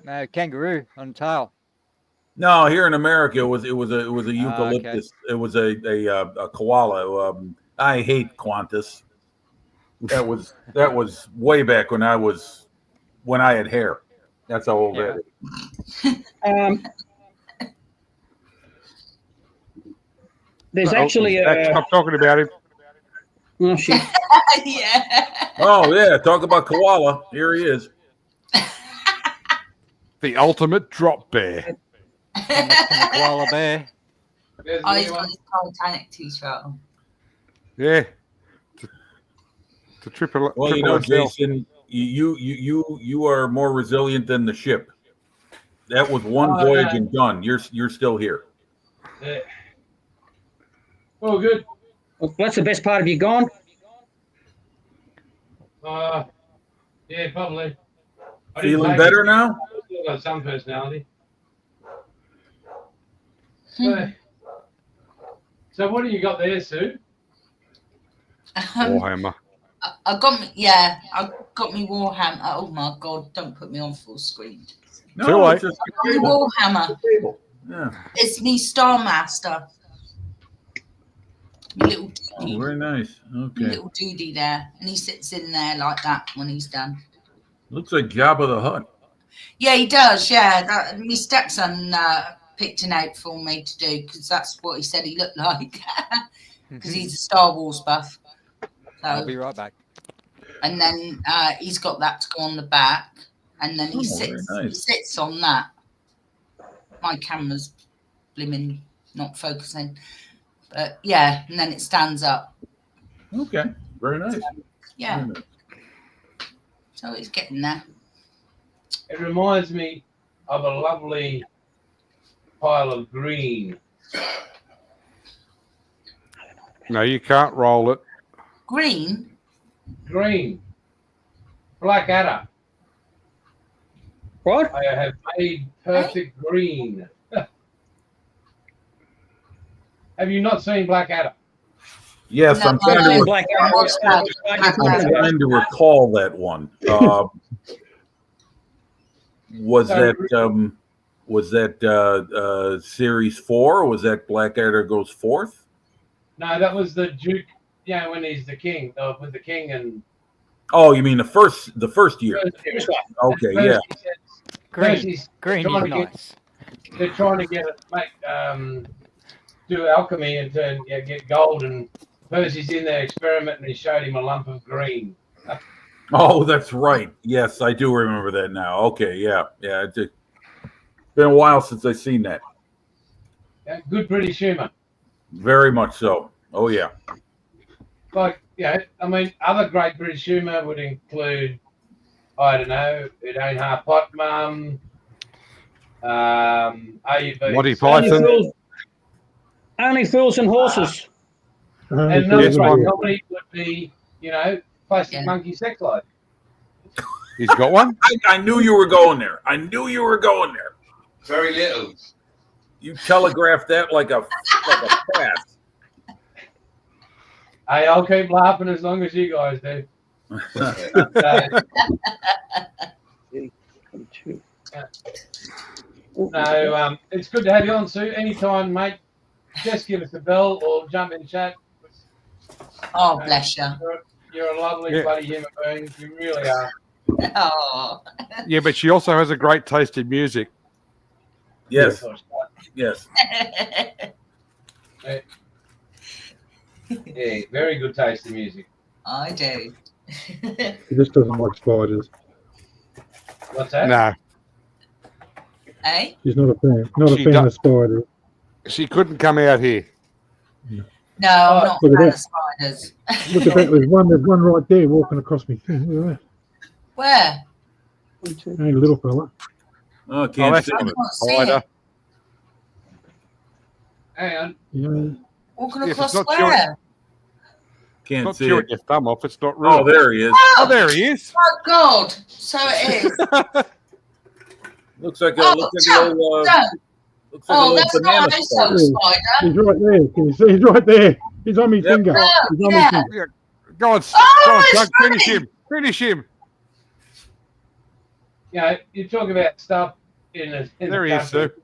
kangaroo. Kangaroo on tail. No, here in America, it was a okay. eucalyptus. It was a koala. I hate Qantas. That was way back when I had hair. That's how old Yeah. that is. There's Oh, actually he's back. a. Stop talking about him. Oh, shit. Yeah. Oh yeah, talk about koala. Here he is. The ultimate drop bear. Koala bear. There's Oh, the he's new got one. his Titanic t-shirt on. Yeah. To triple. Well, you triple know, XL. Jason, you are more resilient than the ship. That was one Oh, voyage no. and done. You're still here. Yeah. Oh, good. Well, that's the best part of you gone. Yeah, probably. I didn't Feeling take better it. now? Still got some personality. Hmm. So what do you got there, Sue? Warhammer. I got me Warhammer. Oh my god, don't put me on full screen. No, Too late. it's just I got me Warhammer. table. Yeah. It's me Star Master. My little Oh, duty, very nice. my Okay. little duty there, and he sits in there like that when he's done. Looks like Jabba the Hutt. Yeah, he does. Yeah, my stepson picked an out for me to do because that's what he said he looked like. Because he's a Star Wars buff. I'll So, be right back. and then he's got that to go on the back, and then he Oh, very sits. nice. He sits on that. My camera's blimmin' not focusing, but yeah, and then it stands up. Okay. Very nice. Yeah, Very nice. so it's getting there. It reminds me of a lovely pile of green. No, you can't roll it. Green. Green. Blackadder. What? I have made perfect green. Have you not seen Blackadder? Yes, No, I'm trying no, to. Black I watched that. I'm trying to recall that one. Was that series 4? Was that Blackadder goes forth? No, that was the Duke. Yeah, when he's the king, with the king and. Oh, you mean the first year? This one. Okay, yeah. Green. Green trying is to get- nice. They're trying to do alchemy and get gold, and Percy's in there experimenting. And he showed him a lump of green. Oh, that's right. Yes, I do remember that now. Okay, yeah. It's been a while since I've seen that. Yeah, good British humour. Very much so. Oh yeah. Like, yeah, I mean, other great British humour would include, I don't know, It Ain't Half Pot Mum. Are you being Monty Only Python. fools, only fools and horses. And another Yes, great one. comedy would be, Plastic Yeah. Monkey Sex Life. He's got one. I knew you were going there. I knew you were going there. Very little. You telegraphed that like a pass. Hey, I'll keep laughing as long as you guys do. No, it's good to have you on, Sue. Anytime, mate. Just give us a bell or jump in chat. Oh, bless you. You're a lovely, Yeah. bloody human being. You really are. Oh, Yeah, but she also has a great taste in music. Yes. Yes. Yeah, very good taste in music. I do. He just doesn't like spiders. What's that? No. Eh? She's not a fan. Not a She fan do- of spiders. She couldn't come out here. No, I'm not Look a at fan of spiders. Look at that. There's one right there walking across me thing. Look Where? at that. Ain't a little fella. Oh, Oh, can't that's see I him. can't see Spider. it. Hang on. You know, Walking Yeah, if it's across not where? Can't Not see chewing it. your thumb off. It's not real. Oh, there he is. Oh, there he is. Oh, God. So it is. Looks like a Oh, looks like a don't, little don't. looks like a Oh, little that's not banana an spider. ASOS spider. he's right there. Can you see? He's right there. He's on my Yep. finger. Oh, He's on yeah. my finger. Go on, Oh, go on, it's Doug. Finish funny. him. Finish him. You know, you talk about stuff in the There he is, country.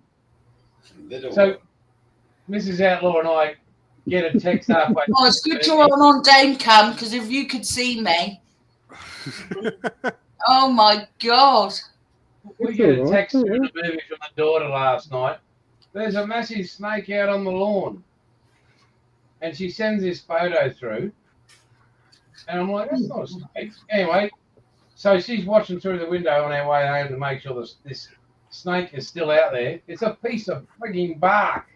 Sue. So, Mrs. Outlaw and I get a text halfway. Oh, it's good you're on Dame Cam, because if you could see me. Oh, my God. We get a text through the movie from the daughter last night. There's a massive snake out on the lawn. And she sends this photo through. And I'm like, that's not a snake. Anyway, so she's watching through the window on our way home to make sure this snake is still out there. It's a piece of frigging bark.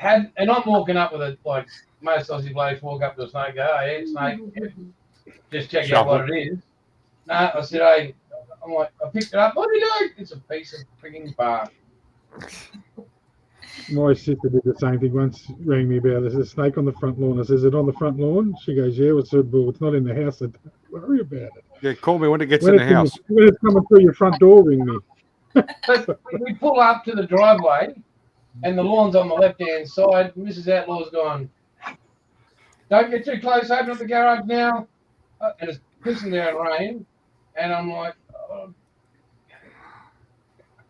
And I'm walking up with it like most Aussie blokes walk up to a snake, go, oh, yeah, snake, yeah. Just check out what it is. No, I said, hey, I'm like, I picked it up. What are you doing? It's a piece of frigging bark. My sister did the same thing once, rang me about there's a snake on the front lawn. I says, is it on the front lawn? She goes, yeah. I said, well, it's not in the house. I don't worry about it. Yeah, call me when it gets When in the it's house. when it's coming through your front door, ring me. But we pull up to the driveway and the lawn's on the left-hand side. Mrs. Outlaw's gone, don't get too close, open up the garage now. And it's pissing down rain. And I'm like, oh,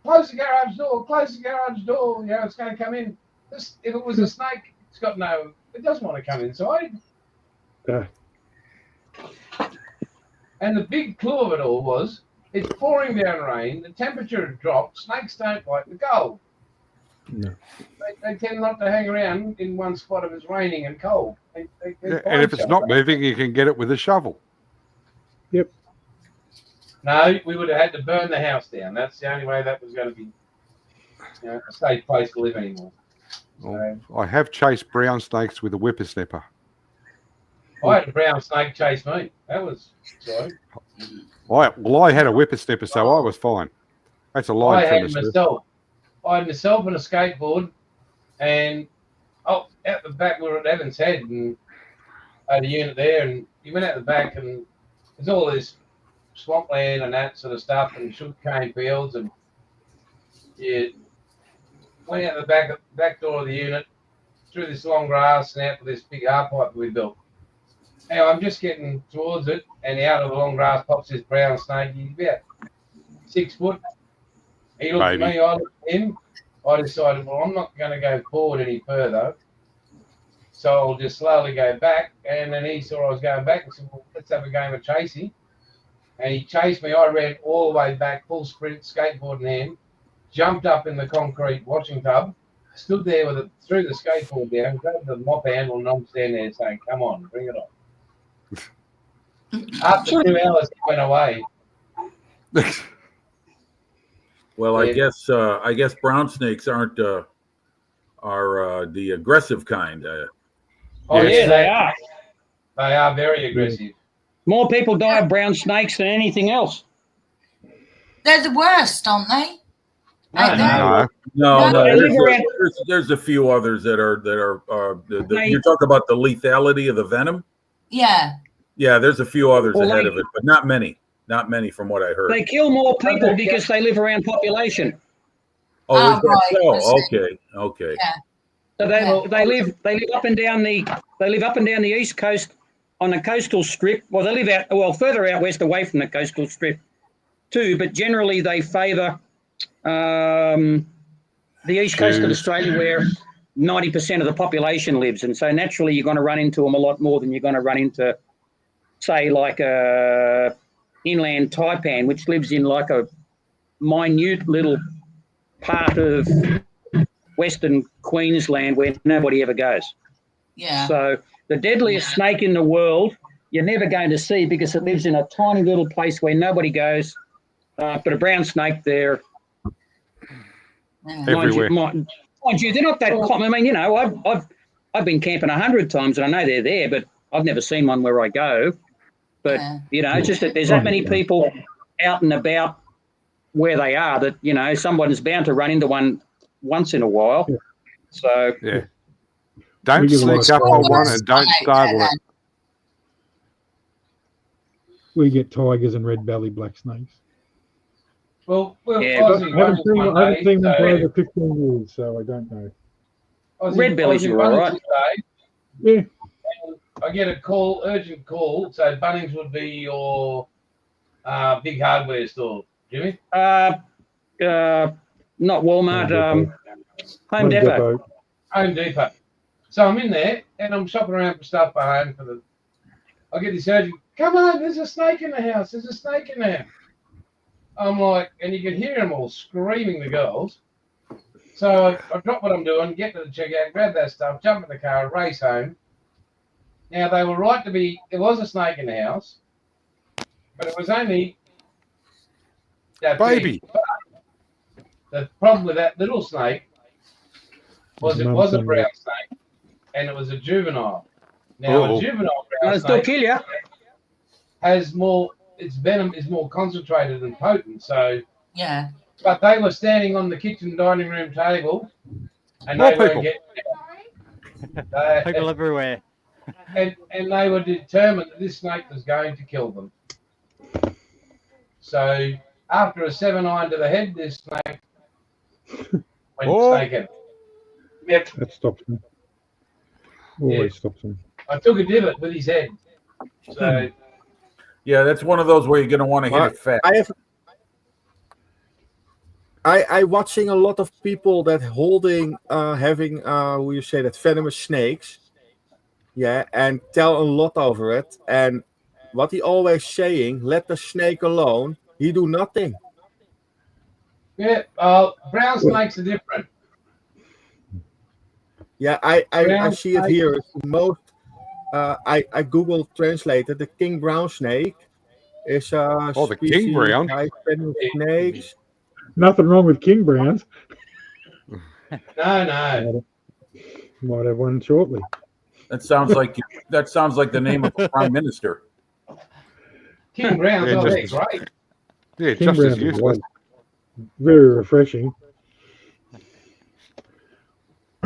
close the garage door, close the garage door. You know, it's going to come in. If it was a snake, it doesn't want to come inside. Yeah. And the big clue of it all was, it's pouring down rain, the temperature had dropped, snakes don't like the cold. No. They tend not to hang around in one spot if it's raining and cold. They Yeah, find and if it's shelter. not moving, you can get it with a shovel. No, we would have had to burn the house down. That's the only way that was going to be a safe place to live anymore. Well, I have chased brown snakes with a whippersnapper. I had a brown snake chase me. That was sorry. I had a whippersnapper, so I was fine. That's a I line had from us. myself. I had myself on a skateboard, and out the back we were at Evans Head, and I had a unit there, and you went out the back, and there's all this swampland and that sort of stuff, and sugarcane fields, and you went out the back door of the unit, through this long grass, and out to this big half pipe we built. Now I'm just getting towards it, and out of the long grass pops this brown snake. He's about 6 foot. He looked at me, I looked at him. I decided, well, I'm not going to go forward any further, so I'll just slowly go back. And then he saw I was going back and said, well, let's have a game of chasing. And he chased me. I ran all the way back, full sprint, skateboard in hand, jumped up in the concrete washing tub, stood there with it, threw the skateboard down, grabbed the mop handle, and I'm standing there saying, come on, bring it on. After 2 hours, he went away. Well, I Yeah. guess brown snakes aren't are the aggressive kind. Oh, Yeah, yeah, they are. They are very aggressive. More people die of brown snakes than anything else. They're the worst, aren't they? No, Ain't they? No. No, No, they live around- there's a few others that are They- you talk about the lethality of the venom. Yeah. Yeah, there's a few others Well, ahead they- of it, but not many. Not many from what I heard. They kill more people because they live around population. Oh, is Oh, that right, I so? see. Okay. So Yeah. they live up and down the east coast on the coastal strip. Well, they live further out west away from the coastal strip too. But generally, they favour the east coast of Australia, where 90% of the population lives, and so naturally, you're going to run into them a lot more than you're going to run into, say, like a inland taipan, which lives in like a minute little part of Western Queensland where nobody ever goes. Yeah. So the deadliest snake in the world you're never going to see because it lives in a tiny little place where nobody goes. But a brown snake, they're Everywhere. mind you, they're not that common. I mean, I've been camping 100 times and I know they're there, but I've never seen one where I go. But it's just that there's that many people out and about where they are that someone's bound to run into one once in a while. Yeah. So Yeah. Don't We get a lot sneak of up on tigers. one and don't startle it. We get tigers and red belly black snakes. Well, Yeah, I was I in haven't Bunnings seen one I haven't day, seen one for so- over 15 years, so I don't know. Red bellies, you're all right. Yeah. I get a call, urgent call. So Bunnings would be your big hardware store, Jimmy. not Walmart, Home Depot. Home Depot. So I'm in there and I'm shopping around for stuff for home. I get this urgent, come on, there's a snake in the house. There's a snake in there. I'm like, and you can hear them all screaming, the girls. So I drop what I'm doing, get to the checkout, grab that stuff, jump in the car, race home. Now they were right to be, there was a snake in the house, but it was only that Baby. big. But the problem with that little snake was it was a brown snake and it was a juvenile. Now Uh-oh. a juvenile brown They'll still snake kill you. has more, its venom is more concentrated and potent. So, Yeah. but they were standing on the kitchen dining room table, and More they weren't people. getting. People everywhere. And they were determined that this snake was going to kill them. So after a 7-iron to the head, this snake went Oh. snaking. Yep. That stops him. Always stops him. I took a divot with his head. So Yeah, that's one of those where you're going to want to hit Well, it fast. I watching a lot of people that having how you say that, venomous snakes, and tell a lot over it. And what he always saying, let the snake alone. He do nothing. yeah, brown snakes are different. Yeah, I Brown see it snake. here. It's the most. I Google translated the king brown snake is a Oh, the king species brown? of venomous snakes. Nothing wrong with king browns. No. Might have one shortly. That sounds like the name of a prime minister. King Brown's, Yeah, they're just- great. Yeah, King just as browns are useless. great. Very refreshing.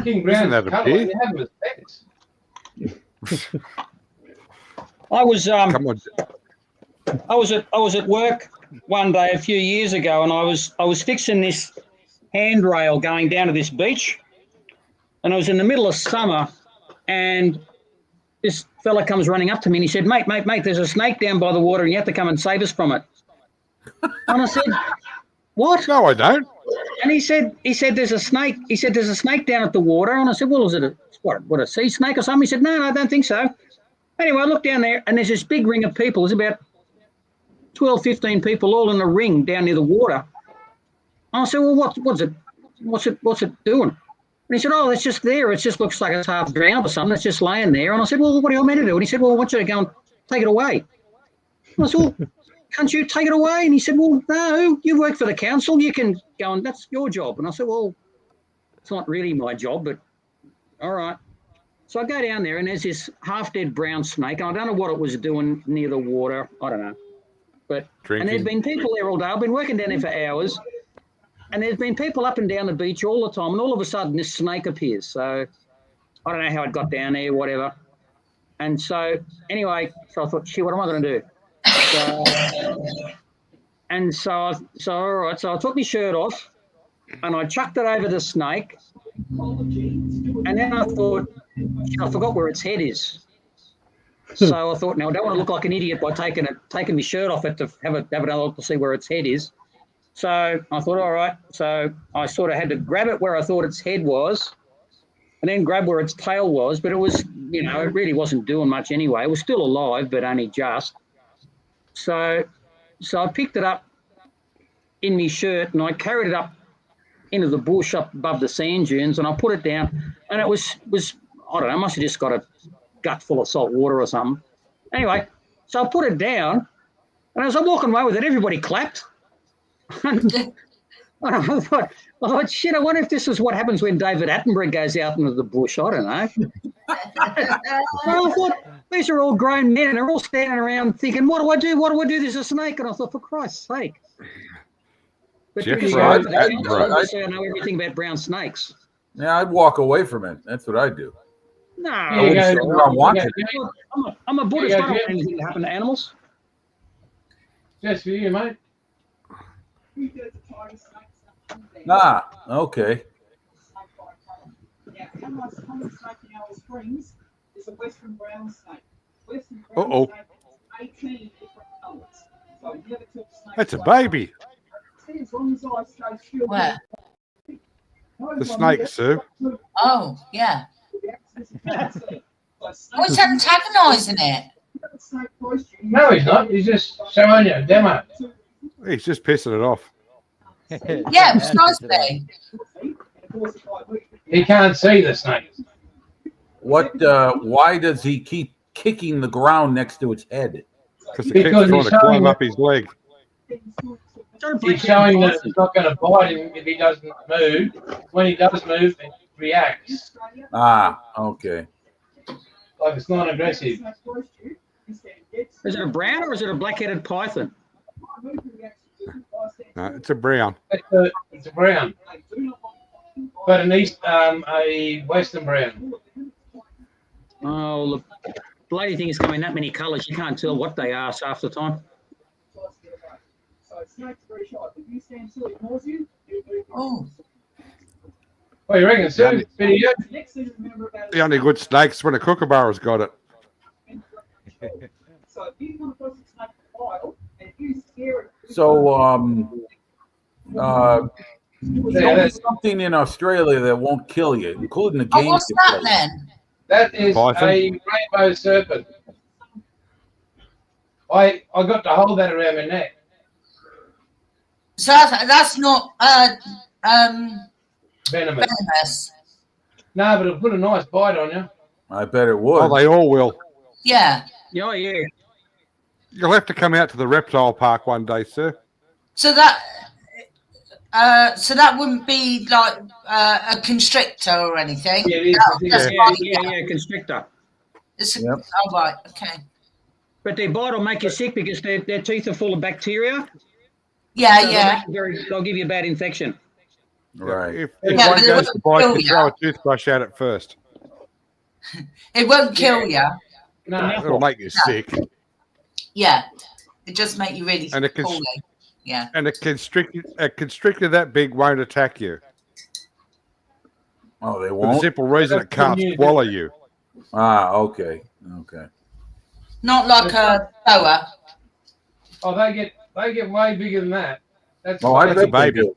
King Brown's that a colour, pig? you have them as pets. I was Come on. I was at work one day a few years ago, and I was fixing this handrail going down to this beach, and I was in the middle of summer, and this fella comes running up to me and he said, mate, there's a snake down by the water and you have to come and save us from it. And I said, what? No, I don't. And he said there's a snake. He said there's a snake down at the water. And I said, well, is it a sea snake or something? He said, no, I don't think so. Anyway, I looked down there and there's this big ring of people. There's about 12, 15 people all in a ring down near the water. And I said, well, what's it doing? And he said, oh, it's just there. It just looks like it's half drowned or something. It's just laying there. And I said, well, what do you want me to do? And he said, well, I want you to go and take it away. And I said, well, can't you take it away? And he said, well, no, you work for the council. You can go and that's your job. And I said, well, it's not really my job, but all right. So I go down there and there's this half-dead brown snake. And I don't know what it was doing near the water. I don't know. And Drinking. there'd been people there all day. I've been working down there for hours. And there's been people up and down the beach all the time. And all of a sudden, this snake appears. So I don't know how it got down there, whatever. And so anyway, so I thought, shit, what am I going to do? So all right. So I took my shirt off and I chucked it over the snake. And then I thought, I forgot where its head is. So I thought, now I don't want to look like an idiot by taking my shirt off it to have another look to see where its head is. So I thought, all right. So I sort of had to grab it where I thought its head was and then grab where its tail was. But it was, it really wasn't doing much anyway. It was still alive, but only just. So I picked it up in my shirt and I carried it up into the bush up above the sand dunes and I put it down and it was I don't know, I must have just got a gut full of salt water or something. Anyway, so I put it down, and as I'm walking away with it, everybody clapped. And I thought, shit, I wonder if this is what happens when David Attenborough goes out into the bush. I don't know. Well, I thought, these are all grown men, and they're all standing around thinking, what do I do? What do I do? There's a snake. And I thought, for Christ's sake. But Jeffrey because Attenborough. obviously I know everything about brown snakes. Yeah, I'd walk away from it. That's what I do. No, Here you I go. don't want to. I'm a Buddhist. Yeah, I don't yeah. want anything to happen to animals. Just for you, mate. Ah, okay. Yeah, Common snake in Alice Springs is a western brown snake. Western Uh-oh. brown snake has 18 different colours. So you never tell snakes That's a like baby. that. As long as I stay still. Where? The snake, Sue. Oh, yeah. Oh, it's antagonising it. No, he's not. He's just showing you a demo. He's just pissing it off. Yeah, precisely. He can't see the snake. What? Why does he keep kicking the ground next to its head? Because the kid's Because trying he's to climb showing up his leg. He's showing that it's not going to bite him if he doesn't move. When he does move, it reacts. Ah, okay. Like it's not aggressive. Is it a brown or is it a black-headed python? No, it's a brown. It's a brown, but a western brown. Oh, look, bloody thing is coming in that many colours. You can't tell what they are half the time. Oh, What do you reckon, Sue? Video? The only good snake's when a kookaburra's got it. So, Yeah, there's something in Australia that won't kill you, including the oh game. what's you that play. then? That is Python? a rainbow serpent. I got to hold that around my neck. So that's not Venomous. venomous. No, but it'll put a nice bite on you. I bet it would. Oh, they all will. Yeah. Oh, yeah. You'll have to come out to the reptile park one day, sir. So that wouldn't be like a constrictor or anything. Yeah, it is. That's Yeah, constrictor. It's Yep. oh, right, okay. But their bite will make you sick because their teeth are full of bacteria. Yeah, So yeah. they'll give you a bad infection. Right. If Yeah, one but it goes to won't bite, kill you you. throw a toothbrush at it first. It won't kill you. No, It'll make you sick. Yeah. It just make you really And it can- poorly. Yeah. And a constrictor that big won't attack you. Oh, they For the won't? simple reason it can't swallow you. Ah, okay. Okay. Not like a boa. oh, they get way bigger than that. That's Oh, I That's a bet they baby. do.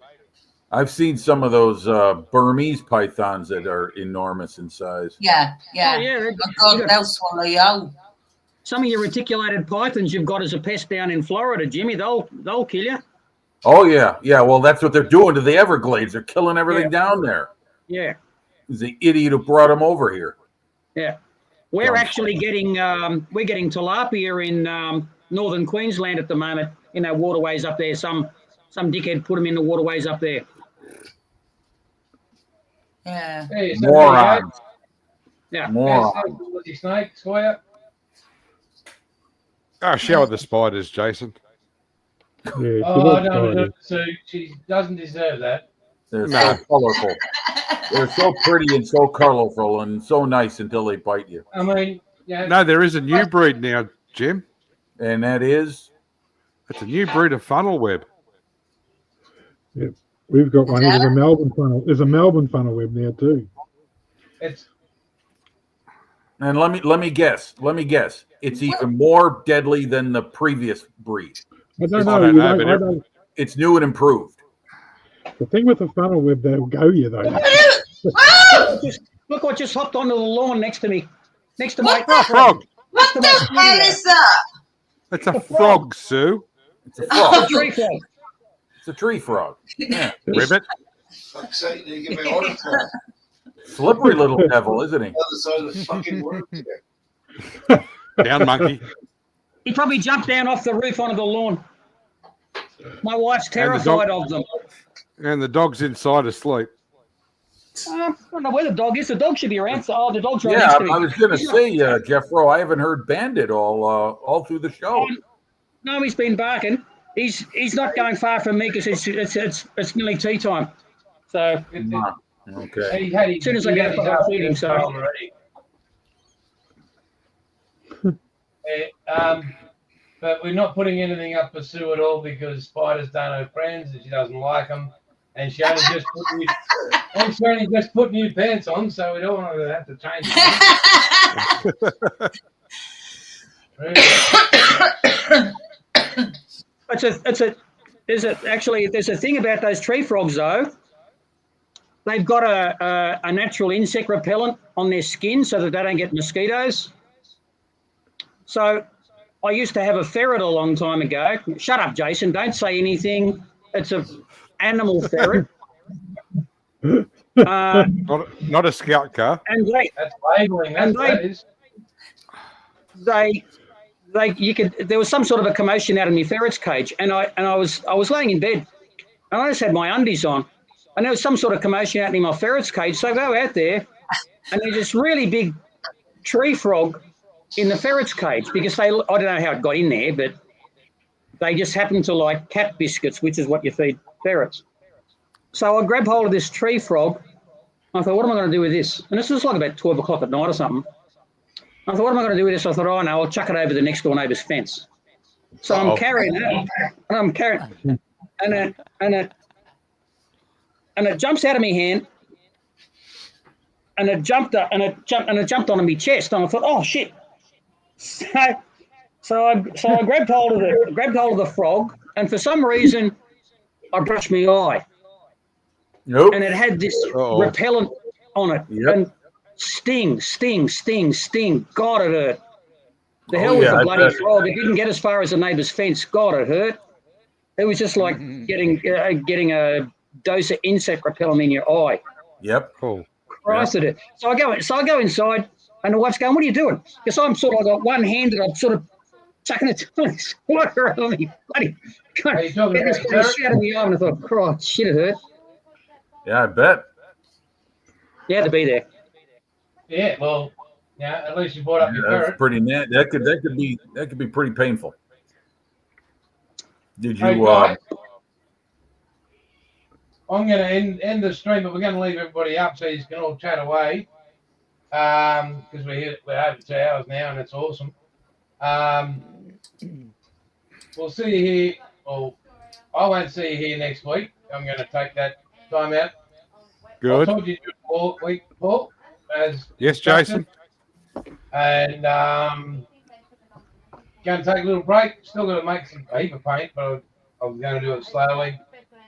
I've seen some of those Burmese pythons that are enormous in size. Yeah, yeah. Oh, yeah. Oh, God, they'll swallow you whole. Some of your reticulated pythons you've got as a pest down in Florida, Jimmy, they'll kill you. Oh, yeah. Yeah, well, that's what they're doing to the Everglades. They're killing everything down there. Yeah, He's the idiot who brought them over here. yeah. We're actually getting tilapia in northern Queensland at the moment in our waterways up there. Some dickhead put them in the waterways up there. Yeah. Hey, so Morons. Yeah. Morons. Bloody snake, Sawyer. Oh, shower the spiders, Jason. Yeah, she Oh, was no, tired. Sue. She doesn't deserve that. They're No. so colorful. They're so pretty and so colorful and so nice until they bite you. I mean, yeah. No, there is a new breed now, Jim. And that is It's a new breed of funnel web. We've got one. There's a Melbourne funnel. There's a Melbourne funnel web now too. It's and let me guess. It's even more deadly than the previous breed. I don't I know. don't you know, don't- but I don't- It's new and improved. the thing with the funnel web, they'll go you though. Look what just hopped onto the lawn next to me. Next to What my the- Frog. What the hell is that? It's a frog, Sue. It's a frog. tree frog. It's a tree frog. Yeah. Ribbit. Fuck's sake, you give me a heart attack. Slippery little devil, isn't he? Other side of the fucking world here. Down monkey. He probably jumped down off the roof onto the lawn. My wife's And the dog- terrified of them. And the dog's inside asleep. I don't know where the dog is. The dog should be around. So, the dog's right Yeah, next to me. I was going to say, Jeffro, I haven't heard Bandit all through the show. No, he's been barking. He's not going far from me because it's nearly tea time. So Okay. as soon as I get up, I'll feed him. So but we're not putting anything up for Sue at all because Spider's done her friends and she doesn't like them, and she only just put new pants on, so we don't want to have to change it. there's a thing about those tree frogs though. They've got a natural insect repellent on their skin so that they don't get mosquitoes. So I used to have a ferret a long time ago. Shut up, Jason. Don't say anything. It's an animal ferret. Not a scout car. And That's labeling. there was some sort of a commotion out in my ferret's cage, and I was laying in bed, and I just had my undies on, and there was some sort of commotion out in my ferret's cage. So I go out there, and there's this really big tree frog in the ferret's cage because I don't know how it got in there, but they just happen to like cat biscuits, which is what you feed ferrets. So I grabbed hold of this tree frog. I thought, what am I going to do with this? And this was like about 12 o'clock at night or something. I thought, what am I going to do with this? I thought, oh no, I'll chuck it over the next door neighbour's fence. So I'm carrying it, and I'm carrying, and it jumps out of my hand, and it jumped up, and it jumped onto my chest, and I thought, oh shit. So I grabbed hold of the frog, and for some reason, I brushed my eye. Nope. And it had this repellent on it. Yep. And sting. God, it hurt. The hell with the bloody frog. It didn't get as far as the neighbour's fence. God, it hurt. It was just like getting a dose of insect repellent in your eye. Yep. Cool. Christ, it hurt. So I go inside, and the wife's going, what are you doing? Because I'm sort of like one-handed. I'm sort of chucking it to me. Water on me. Bloody. God, Are you talking this about bloody shit out of my eye, and I thought, Christ, shit, it hurt. Yeah, I bet. You had to be there. Yeah, well, yeah, at least you brought up your That's ferret. pretty net. That could be pretty painful. Did Hey, you? guys, I'm going to end the stream, but we're going to leave everybody up so you can all chat away. Because we're over 2 hours now, and it's awesome. We'll see you here. Well, I won't see you here next week. I'm going to take that time out. Good. I told you all week, Paul. Yes, Jason. And going to take a little break. Still going to make a heap of paint, but I'm going to do it slowly.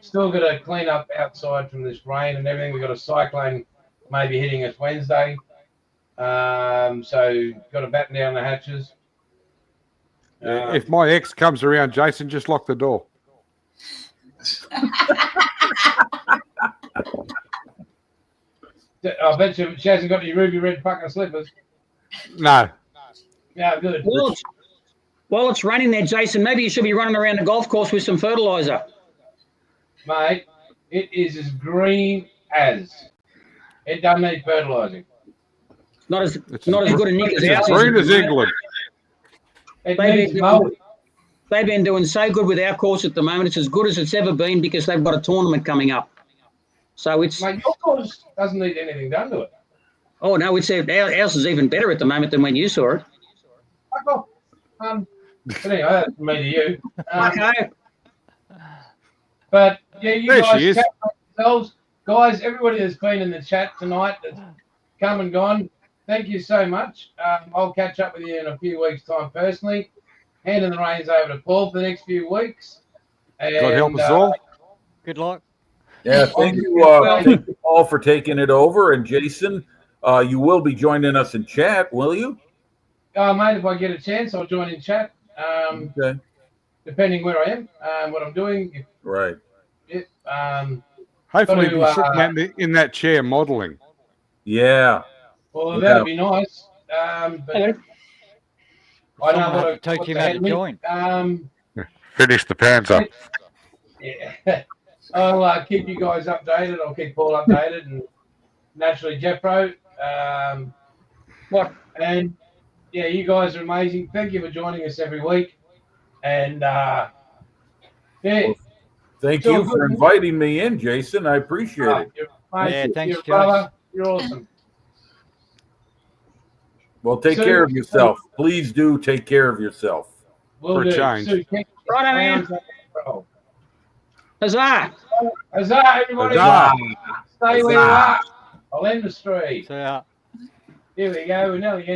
Still got to clean up outside from this rain and everything. We've got a cyclone maybe hitting us Wednesday. So got to batten down the hatches. If my ex comes around, Jason, just lock the door. I bet you she hasn't got any ruby red fucking slippers. No. Yeah, good. While it's raining there, Jason, maybe you should be running around the golf course with some fertiliser. Mate, it is as green as. It doesn't need fertilising. Not as good a nick as It's ours. as green as England. It needs mowing. They've been doing so good with our course at the moment. It's as good as it's ever been because they've got a tournament coming up. So it's. Mate, your course doesn't need anything done to it. Oh no, ours is even better at the moment than when you saw it. Fuck off. But anyway, that's from me to you. Okay. But yeah, you There guys she is. chat amongst yourselves. Guys, everybody that's been in the chat tonight that's come and gone, thank you so much. I'll catch up with you in a few weeks' time personally. Handing the reins over to Paul for the next few weeks. And, God help us all. Good luck. Yeah, thank you all for taking it over. And Jason, you will be joining us in chat, will you? Mate, if I get a chance, I'll join in chat. Okay. Depending where I am, what I'm doing. Right. Hopefully, Got to, you'll be sitting in that chair modelling. Yeah. Well, that'd be nice. But I Someone know will what, have to teach what him the how head to join. Finish the Panzer. Yeah. I'll keep you guys updated. I'll keep Paul updated, and naturally Jeffro. What? And yeah, you guys are amazing. Thank you for joining us every week. And yeah, Thank it's all you for good. inviting me in, Jason. I appreciate it. You're, mate, Yeah, thanks, you're a Jace. brother. You're awesome. Well, take Sue, care of yourself. Please do take care of yourself. Will For a do. change. Sue, keep Righto, man. Oh. Huzzah! Huzzah, everybody. Huzzah. Stay where you are. I'll end the stream. So, Here we go. We're nearly end.